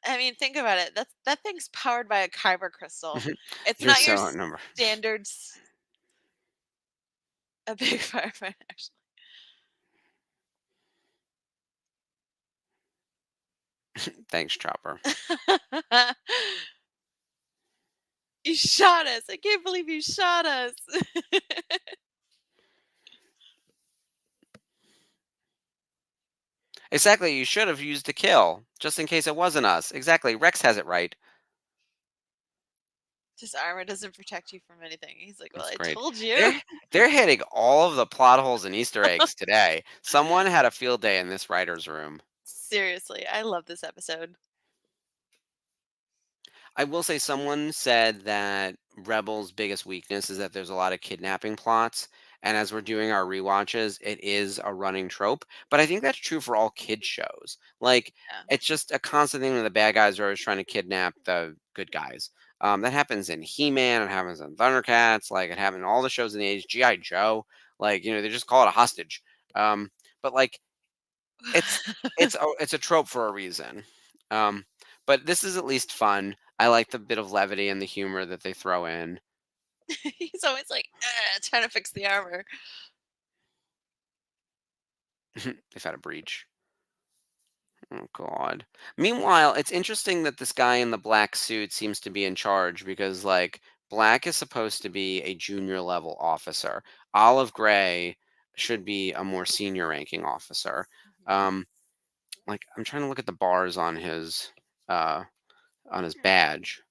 I mean, think about it. That thing's powered by a kyber crystal. It's You're not your so outnumbered. standard a big firefight, Thanks, Chopper. actually. You shot us. I can't believe you shot us. Exactly, you should have used a kill, just in case it wasn't us. Exactly, Rex has it right. His armor doesn't protect you from anything. He's like, "Well, That's I great. told you." They're hitting all of the plot holes and Easter eggs today. Someone had a field day in this writer's room. Seriously, I love this episode. I will say someone said that Rebel's biggest weakness is that there's a lot of kidnapping plots, and as we're doing our rewatches, it is a running trope. But I think that's true for all kid shows. Like, Yeah. it's just a constant thing that the bad guys are always trying to kidnap the good guys. That happens in He-Man, it happens in Thundercats, like it happened in all the shows in the '80s, GI Joe. Like, they just call it a hostage. But like, it's it's a trope for a reason. Um, but this is at least fun. I like the bit of levity and the humor that they throw in. He's always like trying to fix the armor. They've had a breach. Oh God. Meanwhile, it's interesting that this guy in the black suit seems to be in charge because like Black is supposed to be a junior level officer. Olive Gray should be a more senior ranking officer. Mhm. Um, like I'm trying to look at the bars uh on his badge.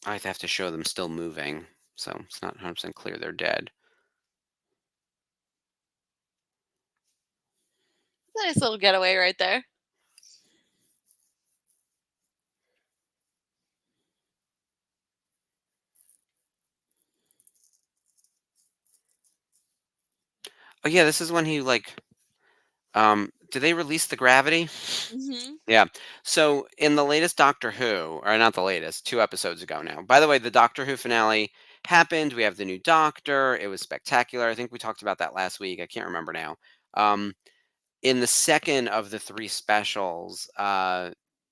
I have to show them still moving, so it's not 100% clear they're dead. Nice little getaway right there. Oh yeah, this is when he like did they release the gravity? Hmm. Yeah. So in the latest Doctor Who, or not the latest, 2 episodes ago now. By the way, the Doctor Who finale happened. We have the new Doctor. It was spectacular. I think we talked about that last week. I can't remember now. Um, in the second of the 3 specials,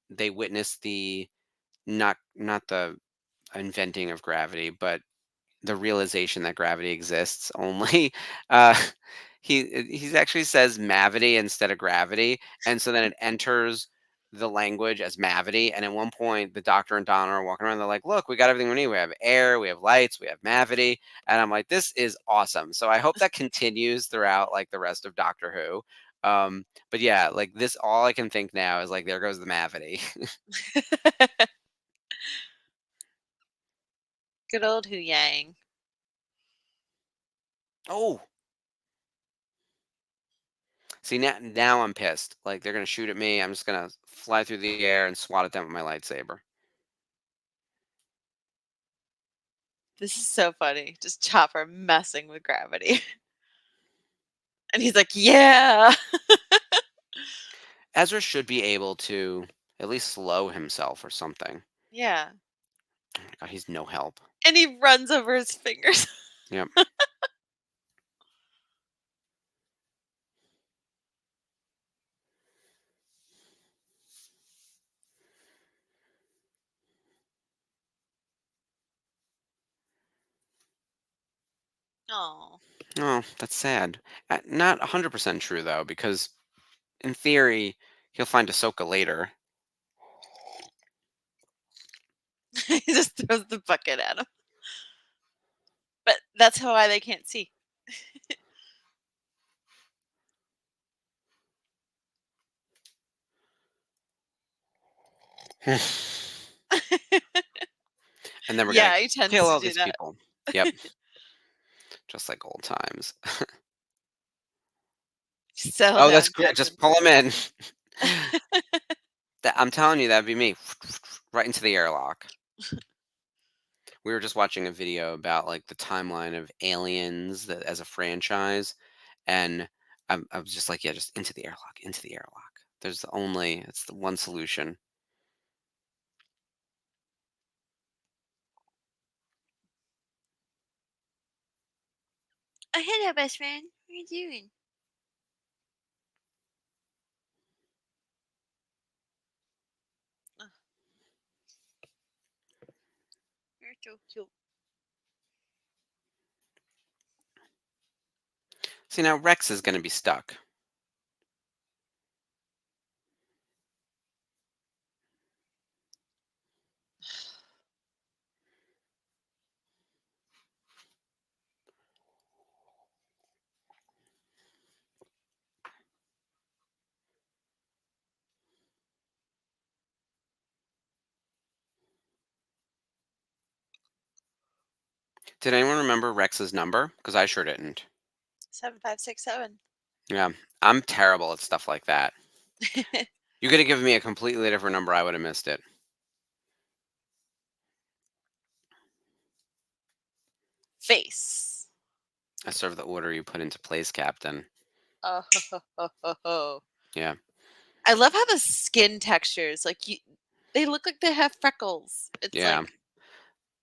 they witnessed the not the inventing of gravity, but the realization that gravity exists only. Uh, he's actually says mavity instead of gravity, and so then it enters the language as mavity. And at one point, the Doctor and Donna are walking around. They're like, "Look, we got everything we need. We have air, we have lights, we have mavity." And I'm like, "This is awesome." So I hope that continues throughout like the rest of Doctor Who. But yeah, like this, all I can think now is like, there goes the mavity. Good old Hu Yang. Oh, see now I'm pissed. Like they're gonna shoot at me. I'm just gonna fly through the air and swat at them with my lightsaber. This is so funny. Just Chopper messing with gravity. And he's like, yeah. Ezra should be able to at least slow himself or something. Yeah. Oh my God, he's no help. And he runs over his fingers. Yep. Oh. Oh, that's sad. Not 100% true though, because in theory he'll find Ahsoka later. He just throws the bucket at him. But that's why they can't see. And then we're gonna Yeah, he tends kill to all do these that. people. Yep. Just like old times. Settle Oh, that's down, great. Just Captain. pull him in. I'm telling you, that'd be me. Right into the airlock. We were just watching a video about like the timeline of Aliens that, as a franchise, and I was just like, yeah, just into the airlock, into the airlock. It's the one solution. Oh, hello, best friend. What are you doing? Oh, you're so cute. See, now Rex is going to be stuck. Did anyone remember Rex's number? Because I sure didn't. 7567. Yeah, I'm terrible at stuff like that. You could have given me a completely different number, I would have missed it. Face. I serve the order you put into place, Captain. Oh, ho, ho, ho, ho. Yeah. I love how the skin textures, like they look like they have freckles. It's Yeah. like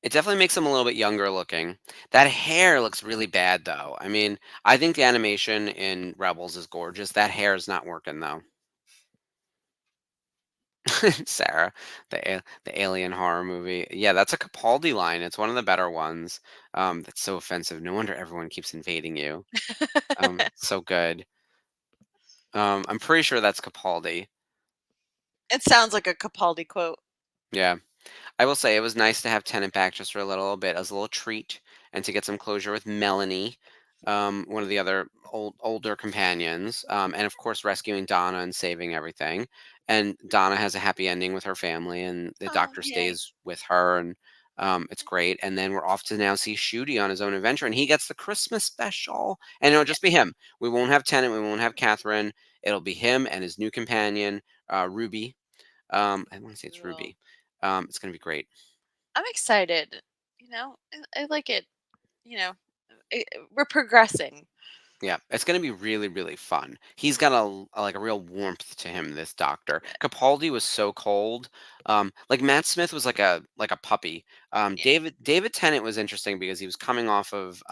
It definitely makes them a little bit younger looking. That hair looks really bad, though. I mean, I think the animation in Rebels is gorgeous. That hair is not working, though. Sarah, the alien horror movie. Yeah, that's a Capaldi line. It's one of the better ones. That's so offensive. No wonder everyone keeps invading you. So good. I'm pretty sure that's Capaldi. it sounds like a Capaldi quote. Yeah. I will say it was nice to have Tennant back just for a little bit as a little treat and to get some closure with Melanie, one of the other older companions, and of course rescuing Donna and saving everything. And Donna has a happy ending with her family, and the Oh, doctor yay. stays with her, and it's great. And then we're off to now see Shooty on his own adventure, and he gets the Christmas special, and it'll just be him. We won't have Tennant, we won't have Catherine. It'll be him and his new companion, Ruby. I want to say it's Cool. Ruby. It's gonna be great. I'm excited. I like it. You know, we're progressing. Yeah, it's gonna be really, really fun. He's got like a real warmth to him, this doctor. Yeah. Capaldi was so cold. Like Matt Smith was like a puppy. Yeah. David Tennant was interesting because he was coming off of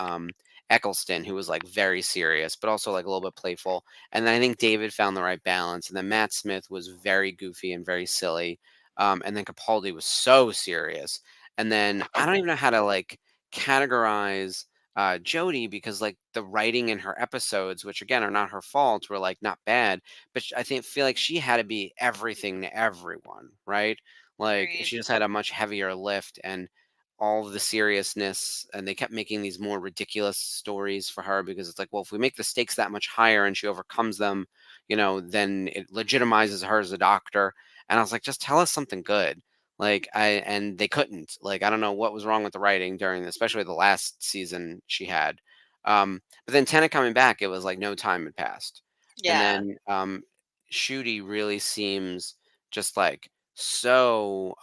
Eccleston, who was like very serious, but also like a little bit playful. And then I think David found the right balance. And then Matt Smith was very goofy and very silly. And then Capaldi was so serious. And then I don't even know how to like categorize Jodie because like the writing in her episodes, which again are not her fault, were like not bad, but I feel like she had to be everything to everyone, right? Like Agreed. she just had a much heavier lift and all of the seriousness, and they kept making these more ridiculous stories for her because it's like, well, if we make the stakes that much higher and she overcomes them, then it legitimizes her as a doctor. And I was like, just tell us something good. And they couldn't. Like, I don't know what was wrong with the writing during, especially the last season she had. But then Tennant coming back, it was like no time had passed. And Yeah. then Shooty really seems just like so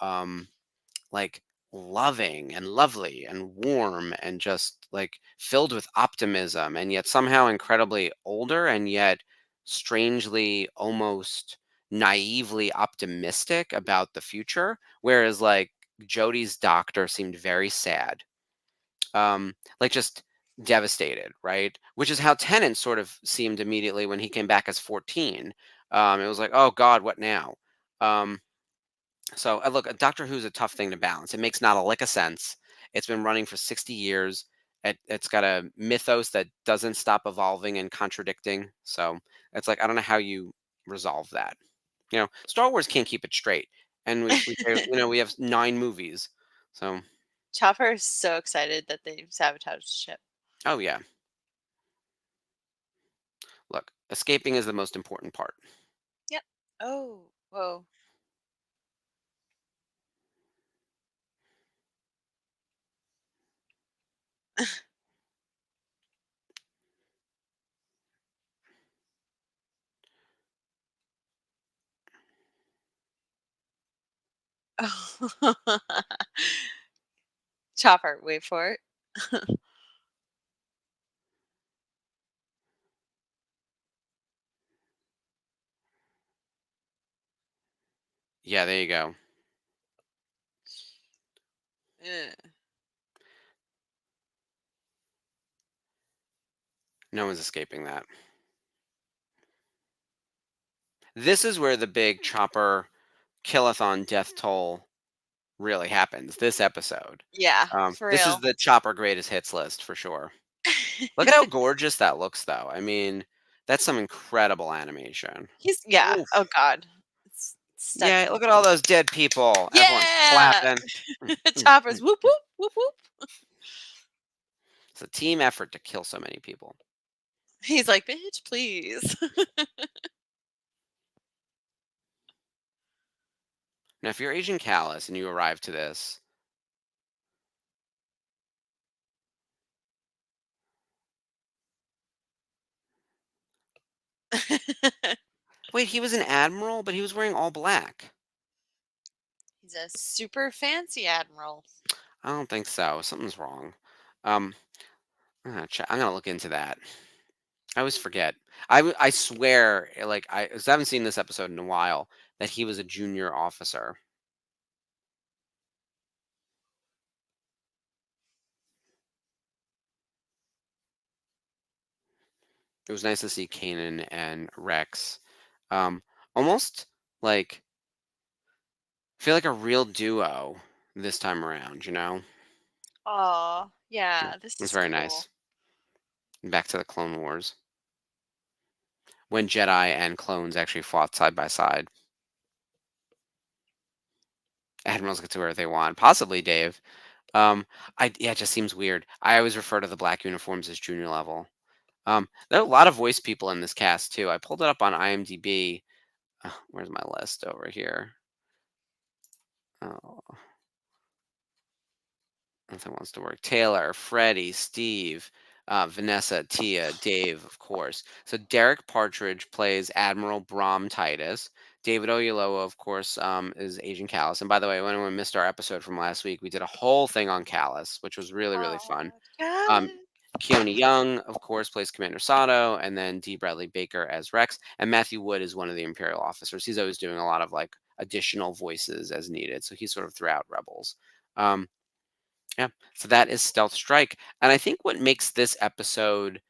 like loving and lovely and warm and just like filled with optimism and yet somehow incredibly older and yet strangely almost naively optimistic about the future, whereas like Jodie's doctor seemed very sad, like just devastated, right? Which is how Tennant sort of seemed immediately when he came back as 14. It was like, oh God, what now? um, look, Doctor Who's a tough thing to balance. It makes not a lick of sense. It's been running for 60 years. It's got a mythos that doesn't stop evolving and contradicting. So it's like I don't know how you resolve that. Star Wars can't keep it straight, and we have 9 movies. So Chopper is so excited that they've sabotaged the ship. oh yeah, look, escaping is the most important part. Yep. Oh, whoa. Chopper, wait for it. Yeah, there you go. Ugh. No one's escaping that. This is where the big Chopper killathon death toll really happens this episode. Yeah, for This is real. the Chopper greatest hits list for sure. Look at how gorgeous that looks, though. I mean, that's some incredible animation. Yeah. Oof. Oh God, it's Yeah, stunning. look at all those dead people. Everyone's Yeah, clapping. Chopper's whoop whoop whoop whoop. It's a team effort to kill so many people. He's like, bitch, please. Now, if you're Agent Callus and you arrive to this, Wait, he was an admiral, but he was wearing all black. He's a super fancy admiral. I don't think so. Something's wrong. Um, I'm gonna look into that. I always forget. I swear, like I 'cause I haven't seen this episode in a while, that he was a junior officer. It was nice to see Kanan and Rex, um, almost like feel like a real duo this time around. Oh, Yeah, yeah, this it's is very cool. nice. Back to the Clone Wars when Jedi and clones actually fought side by side. Admirals get to where they want, possibly Dave. Yeah, it just seems weird. I always refer to the black uniforms as junior level. There are a lot of voice people in this cast too. I pulled it up on IMDb. Where's my list over here? Oh, nothing wants to work. Taylor, Freddie, Steve, Vanessa, Tia, Dave, of course. So Derek Partridge plays Admiral Brom Titus. David Oyelowo, of course, is Agent Callus. And by the way, when anyone missed our episode from last week, we did a whole thing on Callus, which was really, really fun. Oh, got Um, it. Keone Young, of course, plays Commander Sato, and then D. Bradley Baker as Rex. And Matthew Wood is one of the Imperial officers. He's always doing a lot of like additional voices as needed. So he's sort of throughout Rebels. Um, yeah, so that is Stealth Strike. And I think what makes this episode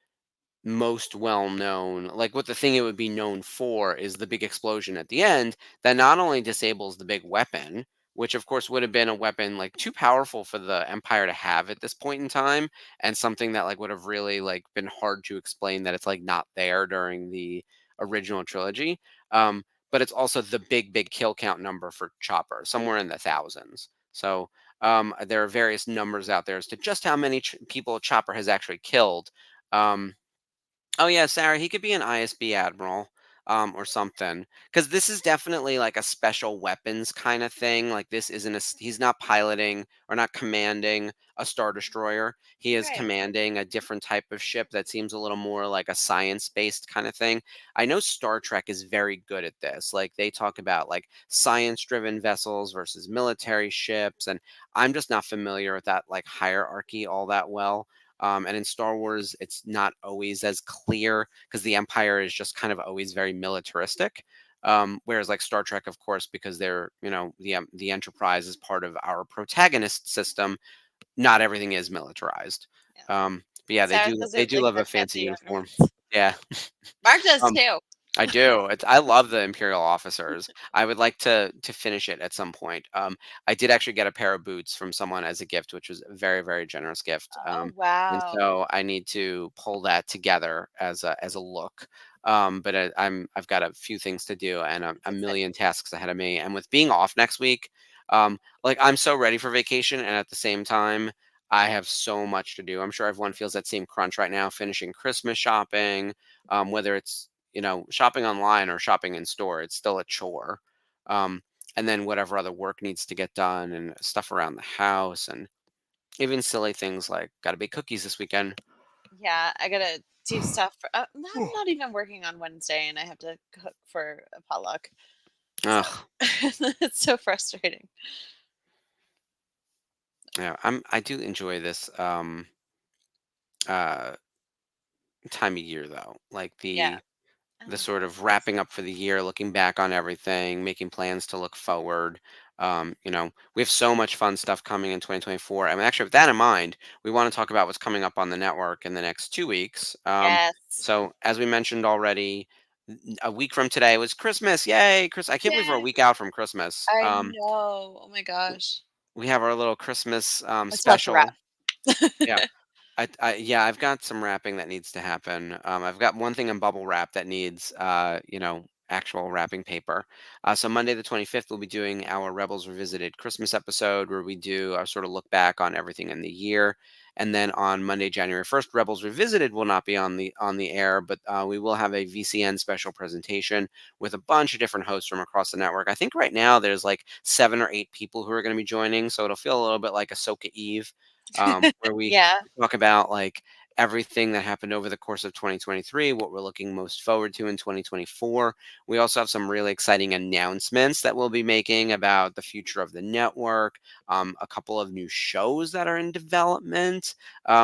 most well known, like what the thing it would be known for is the big explosion at the end that not only disables the big weapon, which of course would have been a weapon like too powerful for the Empire to have at this point in time, and something that like would have really like been hard to explain that it's like not there during the original trilogy. But it's also the big kill count number for Chopper, somewhere in the thousands. So there are various numbers out there as to just how many people Chopper has actually killed. Um, Oh yeah, Sarah, he could be an ISB admiral, or something. Because this is definitely like a special weapons kind of thing. Like this isn't he's not piloting or not commanding a star destroyer. He is Right. commanding a different type of ship that seems a little more like a science-based kind of thing. I know Star Trek is very good at this. Like they talk about like science-driven vessels versus military ships, and I'm just not familiar with that like hierarchy all that well. And in Star Wars, it's not always as clear because the Empire is just kind of always very militaristic. Whereas like Star Trek, of course, because they're the Enterprise is part of our protagonist system, not everything is militarized. Yeah. But yeah, they Sarah do says they it do like love the a fancy fancy uniform. ornaments. Yeah. Mark does um, too. I do. I love the Imperial officers. I would like to finish it at some point. I did actually get a pair of boots from someone as a gift, which was a very generous gift. Oh, And wow. so I need to pull that together as a look. But I've got a few things to do and a That's exciting. million tasks ahead of me. And with being off next week, like I'm so ready for vacation, and at the same time, I have so much to do. I'm sure everyone feels that same crunch right now, finishing Christmas shopping, whether it's shopping online or shopping in store, it's still a chore. Um, and then whatever other work needs to get done and stuff around the house and even silly things like got to bake cookies this weekend. Yeah, I gotta do stuff. I'm not even working on Wednesday, and I have to cook for a potluck. So Ugh, it's so frustrating. yeah, I do enjoy this uh time of year though. Like Yeah, I the love sort of holidays. wrapping up for the year, looking back on everything, making plans to look forward. We have so much fun stuff coming in 2024. I mean, actually, with that in mind, we want to talk about what's coming up on the network in the next 2 weeks. Yes. So, as we mentioned already, a week from today was Christmas. Yay, Chris! I can't believe we're a Yay. week out from Christmas. I know. Oh my gosh. We have our little Christmas I still have to wrap. special. Yeah. Yeah, I've got some wrapping that needs to happen. I've got one thing in bubble wrap that needs, actual wrapping paper. So Monday the 25th, we'll be doing our Rebels Revisited Christmas episode where we do our sort of look back on everything in the year. And then on Monday, January 1st, Rebels Revisited will not be on the air, but we will have a VCN special presentation with a bunch of different hosts from across the network. I think right now there's like 7 or 8 people who are going to be joining, so it'll feel a little bit like Ahsoka Eve, where we Yeah. talk about like everything that happened over the course of 2023, what we're looking most forward to in 2024. We also have some really exciting announcements that we'll be making about the future of the network, a couple of new shows that are in development,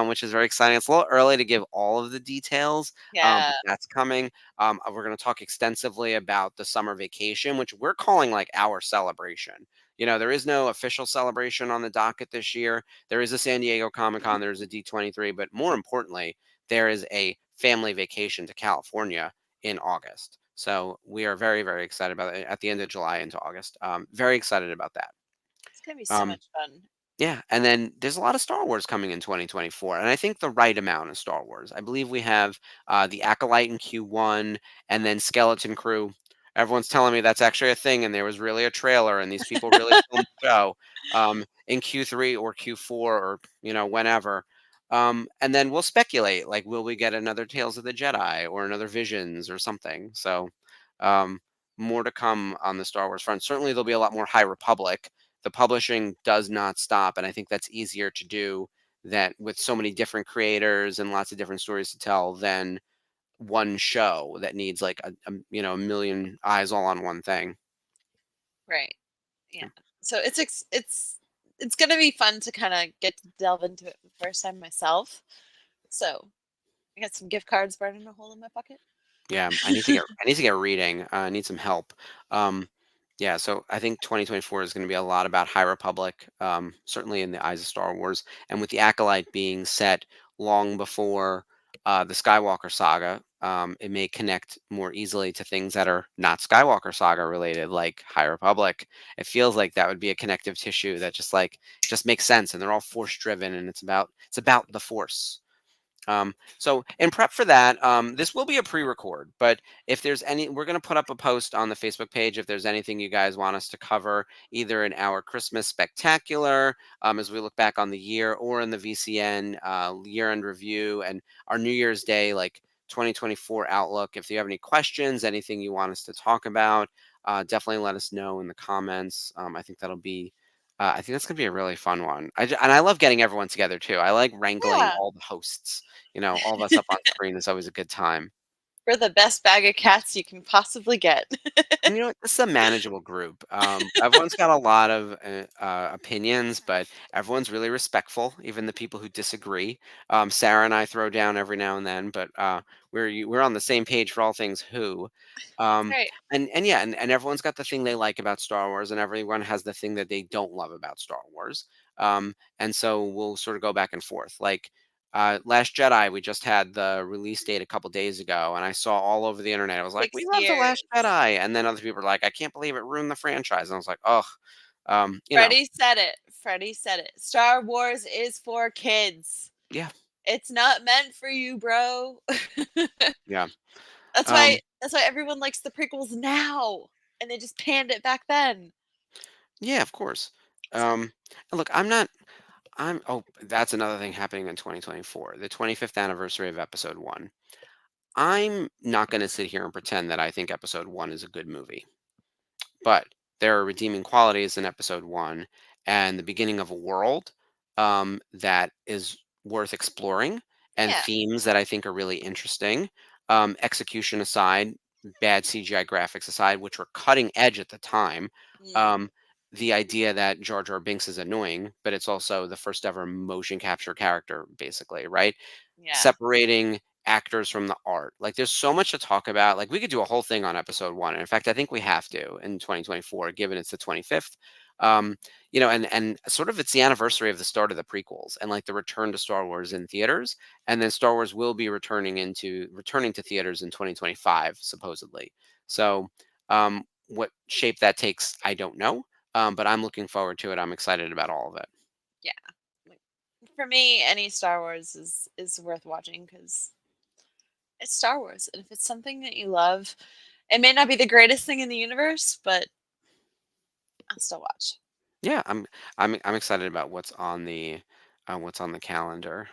which is very exciting. It's a little early to give all of the details, Yeah. but that's coming. We're going to talk extensively about the summer vacation, which we're calling like our celebration. There is no official celebration on the docket this year. There is a San Diego Comic Con, there's a D23, but more importantly, there is a family vacation to California in August. So we are very, very excited about it at the end of July into August. Very excited about that. It's gonna be so Um, much fun. yeah, and then there's a lot of Star Wars coming in 2024, and I think the right amount of Star Wars. I believe we have the Acolyte in Q1, and then Skeleton Crew. Everyone's telling me that's actually a thing, and there was really a trailer, and these people really filmed the show in Q3 or Q4 or whenever. And then we'll speculate, like, will we get another Tales of the Jedi or another Visions or something? So um, more to come on the Star Wars front. Certainly, there'll be a lot more High Republic. The publishing does not stop, and I think that's easier to do that with so many different creators and lots of different stories to tell than one show that needs like a million eyes all on one thing. Right. Yeah. So it's gonna be fun to kind of get to delve into it for the first time myself. So I got some gift cards burning a hole in my pocket. Yeah, I need to get reading. I need some help. Um, yeah, so I think 2024 is going to be a lot about High Republic, certainly in the eyes of Star Wars, and with the Acolyte being set long before the Skywalker saga, it may connect more easily to things that are not Skywalker saga related, like High Republic. It feels like that would be a connective tissue that just makes sense, and they're all Force driven, and it's about the Force. So in prep for that, this will be a pre-record, but if there's we're going to put up a post on the Facebook page if there's anything you guys want us to cover, either in our Christmas spectacular, as we look back on the year, or in the VCN year-end review and our New Year's Day, like 2024 outlook. If you have any questions, anything you want us to talk about, definitely let us know in the comments. I think that's gonna be a really fun one. And I love getting everyone together too. I like wrangling Yeah. all the hosts. All of us up on screen is always a good time. For the best bag of cats you can possibly get. And you know what? This is a manageable group. Everyone's got a lot of opinions, but everyone's really respectful, even the people who disagree. Sarah and I throw down every now and then, but we're on the same page for all things who. Um, Right. and yeah, and everyone's got the thing they like about Star Wars, and everyone has the thing that they don't love about Star Wars. And so we'll sort of go back and forth. Like Last Jedi, we just had the release date a couple days ago, and I saw all over the internet. I was like, Six "We love the years. Last Jedi," and then other people were like, "I can't believe it ruined the franchise." And I was like, "Oh, Freddie said it. Freddie said it. Star Wars is for kids. yeah, It's not meant for you, bro. yeah, That's um, why everyone likes the prequels now, and they just panned it back then. yeah, of course." So And look, I'm not. I'm. Oh, that's another thing happening in 2024, the 25th anniversary of Episode One. I'm not going to sit here and pretend that I think Episode One is a good movie. But there are redeeming qualities in episode one and the beginning of a world that is worth exploring, and yeah. themes that I think are really interesting. Execution aside, bad CGI graphics aside, which were cutting edge at the time. Mm, um, the idea that Jar Jar Binks is annoying, but it's also the first ever motion capture character, basically, right? yeah. Separating actors from the art. Like there's so much to talk about. Like we could do a whole thing on episode one. And in fact, I think we have to in 2024, given it's the 25th. And sort of it's the anniversary of the start of the prequels and like the return to Star Wars in theaters. And then Star Wars will be returning to theaters in 2025, supposedly. So what shape that takes, I don't know. But I'm looking forward to it. I'm excited about all of it. Yeah. Like, for me, any Star Wars is worth watching because it's Star Wars, and if it's something that you love, it may not be the greatest thing in the universe, but I'll still watch. Yeah, I'm excited about what's on the calendar.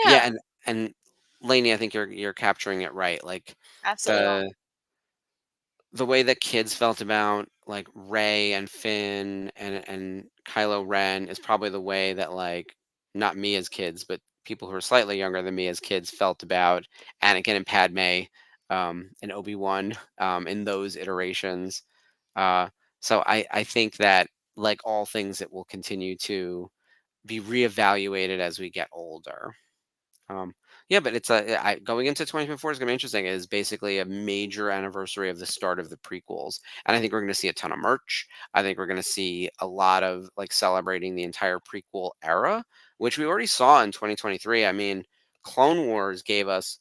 Yeah, Yeah, and Lainey, I think you're capturing it right. Like absolutely. Won't. the the way that kids felt about like Ray and Finn and Kylo Ren is probably the way that like not me as kids, but people who are slightly younger than me as kids felt about Anakin and Padme, and Obi-Wan, in those iterations. Uh, so I think that, like all things, it will continue to be reevaluated as we get older. Um, yeah, but it's going into 2024 is going to be interesting. It is basically a major anniversary of the start of the prequels, and I think we're going to see a ton of merch. I think we're going to see a lot of like celebrating the entire prequel era, which we already saw in 2023. I mean, Clone Wars gave us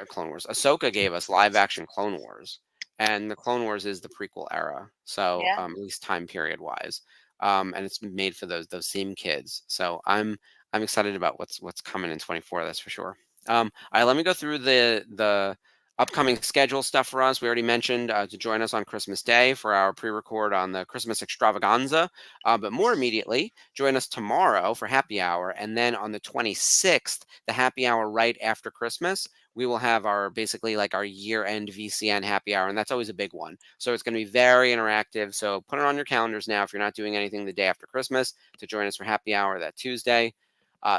Clone Wars. Ahsoka gave us live action Clone Wars, and the Clone Wars is the prequel era. So Yeah. at least time period wise, and it's made for those same kids. So I'm excited about what's coming in 24. That's for sure. All right, let me go through the upcoming schedule stuff for us. We already mentioned to join us on Christmas Day for our pre-record on the Christmas extravaganza. But more immediately, join us tomorrow for happy hour, and then on the 26th, the happy hour right after Christmas. We will have our basically like our year-end VCN happy hour, and that's always a big one. So it's going to be very interactive. So put it on your calendars now if you're not doing anything the day after Christmas to join us for happy hour that Tuesday.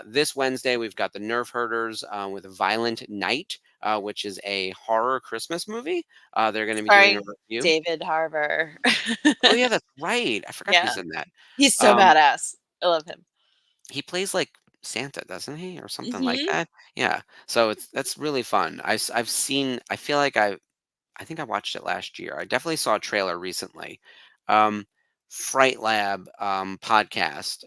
This Wednesday, we've got the Nerf Herders with Violent Night, which is a horror Christmas movie. They're going to be doing a Starring review. David Harbour. Oh, yeah, that's right. I forgot Yeah. he's in that. He's so Um, badass. I love him. he plays like Santa, doesn't he, or something like Hmm. that? Yeah. So that's really fun. I've seen. I feel like I think I watched it last year. I definitely saw a trailer recently. Um, Fright Lab podcast.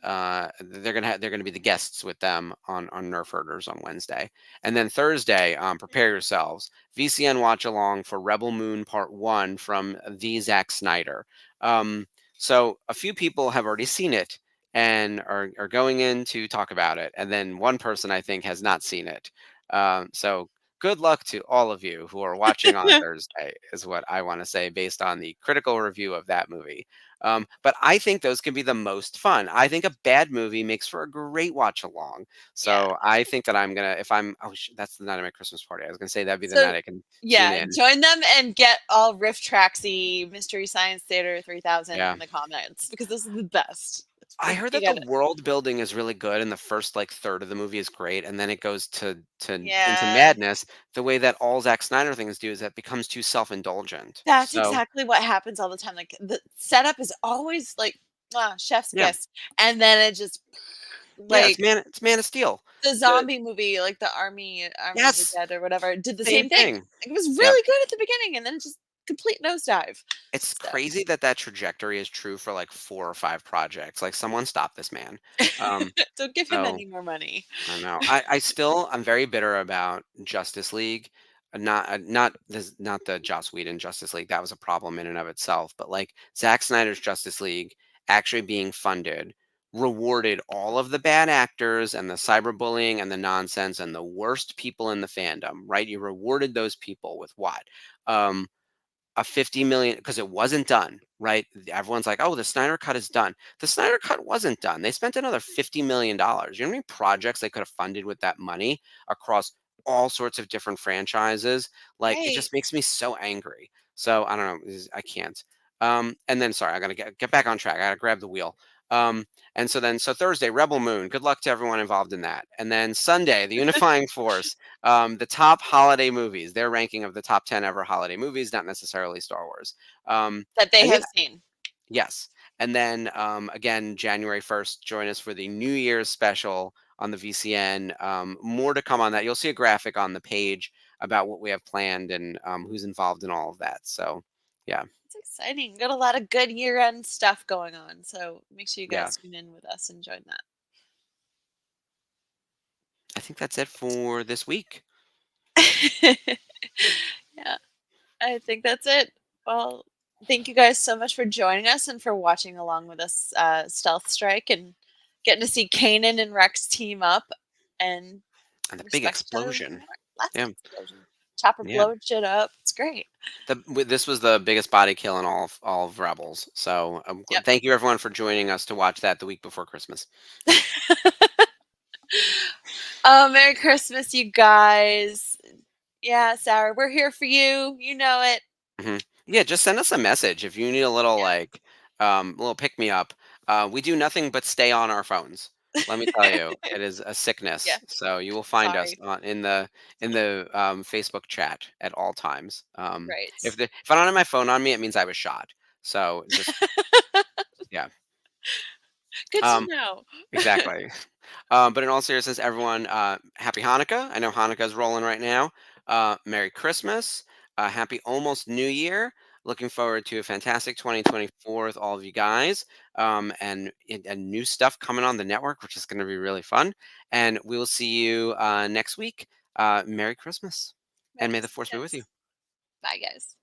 They're gonna be the guests with them on Nerf Herders on Wednesday, and then Thursday. Prepare yourselves. VCN watch along for Rebel Moon Part One from the Zack Snyder. Um, so a few people have already seen it and are going in to talk about it, and then one person I think has not seen it. So good luck to all of you who are watching on Thursday, is what I want to say based on the critical review of that movie. But I think those can be the most fun. I think a bad movie makes for a great watch along. Yeah. So I think that I'm gonna, if I'm, that's the night of my Christmas party. I was gonna say that'd be the So night I can tune yeah, in. join them and get all Riff Traxy Mystery Science Theater 3000 Yeah. in the comments because this is the best. I heard You that the gotta, world building is really good and the first like third of the movie is great, and then it goes to into yeah. madness. The way that all Zack Snyder things do is that it becomes too self-indulgent. That's So exactly what happens all the time. Like the setup is always like chef's yeah, kiss, and then it just yeah, like it's Man of Steel. the The zombie movie, like the Army of the Yes, Dead or whatever, did the same same thing. thing. Like, it was Yep. really good at the beginning, and then just complete nosedive. It's So crazy that that trajectory is true for like 4 or 5 projects. Like, someone stop this man. Um, don't give him so any more money. I know. I'm very bitter about Justice League. Not the Joss Whedon Justice League. That was a problem in and of itself. But like Zack Snyder's Justice League actually being funded rewarded all of the bad actors and the cyberbullying and the nonsense and the worst people in the fandom, right? You rewarded those people with what? Um, a 50 million, because it wasn't done, right? Everyone's like, oh, the Snyder cut is done. The Snyder cut wasn't done. They spent another $50 million. You know how many projects they could have funded with that money across all sorts of different franchises? Like, it Right. just makes me so angry. So I don't know. I can't. And then sorry, I gotta get back on track. I gotta grab the wheel. So Thursday, Rebel Moon. Good luck to everyone involved in that. And then Sunday, the Unifying Force, the top holiday movies, their ranking of the top 10 ever holiday movies, not necessarily Star Wars. That they And yeah, have seen. yes. And then again, January 1st, join us for the New Year's special on the VCN. More to come on that. You'll see a graphic on the page about what we have planned and who's involved in all of that. So, yeah, It's exciting. Got a lot of good year-end stuff going on. So make sure you yeah. guys tune in with us and join I think that's it for this week. that. Yeah, I think that's it. Well, thank you guys so much for joining us and for watching along with us Stealth Strike and getting to see Kanan and Rex team up and And the big respect each other a little explosion. more. Lots Yeah, of explosion. Chopper yeah. blowing shit up. It's great. This was the biggest body kill in all of Rebels. So Yep. thank you everyone for joining us to watch that the week before Christmas. Oh, Merry Christmas, you guys. Yeah, Sarah, we're here for you. You know it. Yeah, just send us a message if you need a little Yeah. little pick me up. We do nothing but stay on our phones. let me tell you, it is a Yeah. sickness. So you will find us Sorry. in the Facebook chat at all times. Right. If I don't have my phone on me, it means I was shot. So just yeah. Good to Um, know. exactly. But in all seriousness, everyone, happy Hanukkah. I know Hanukkah's rolling right now. Merry Christmas. Happy almost New Year. Looking forward to a fantastic 2024 with all of you guys. And new stuff coming on the network, which is going to be really fun. And we will see you next week. Merry Christmas. Merry And may the force be with you. Christmas. Bye, guys.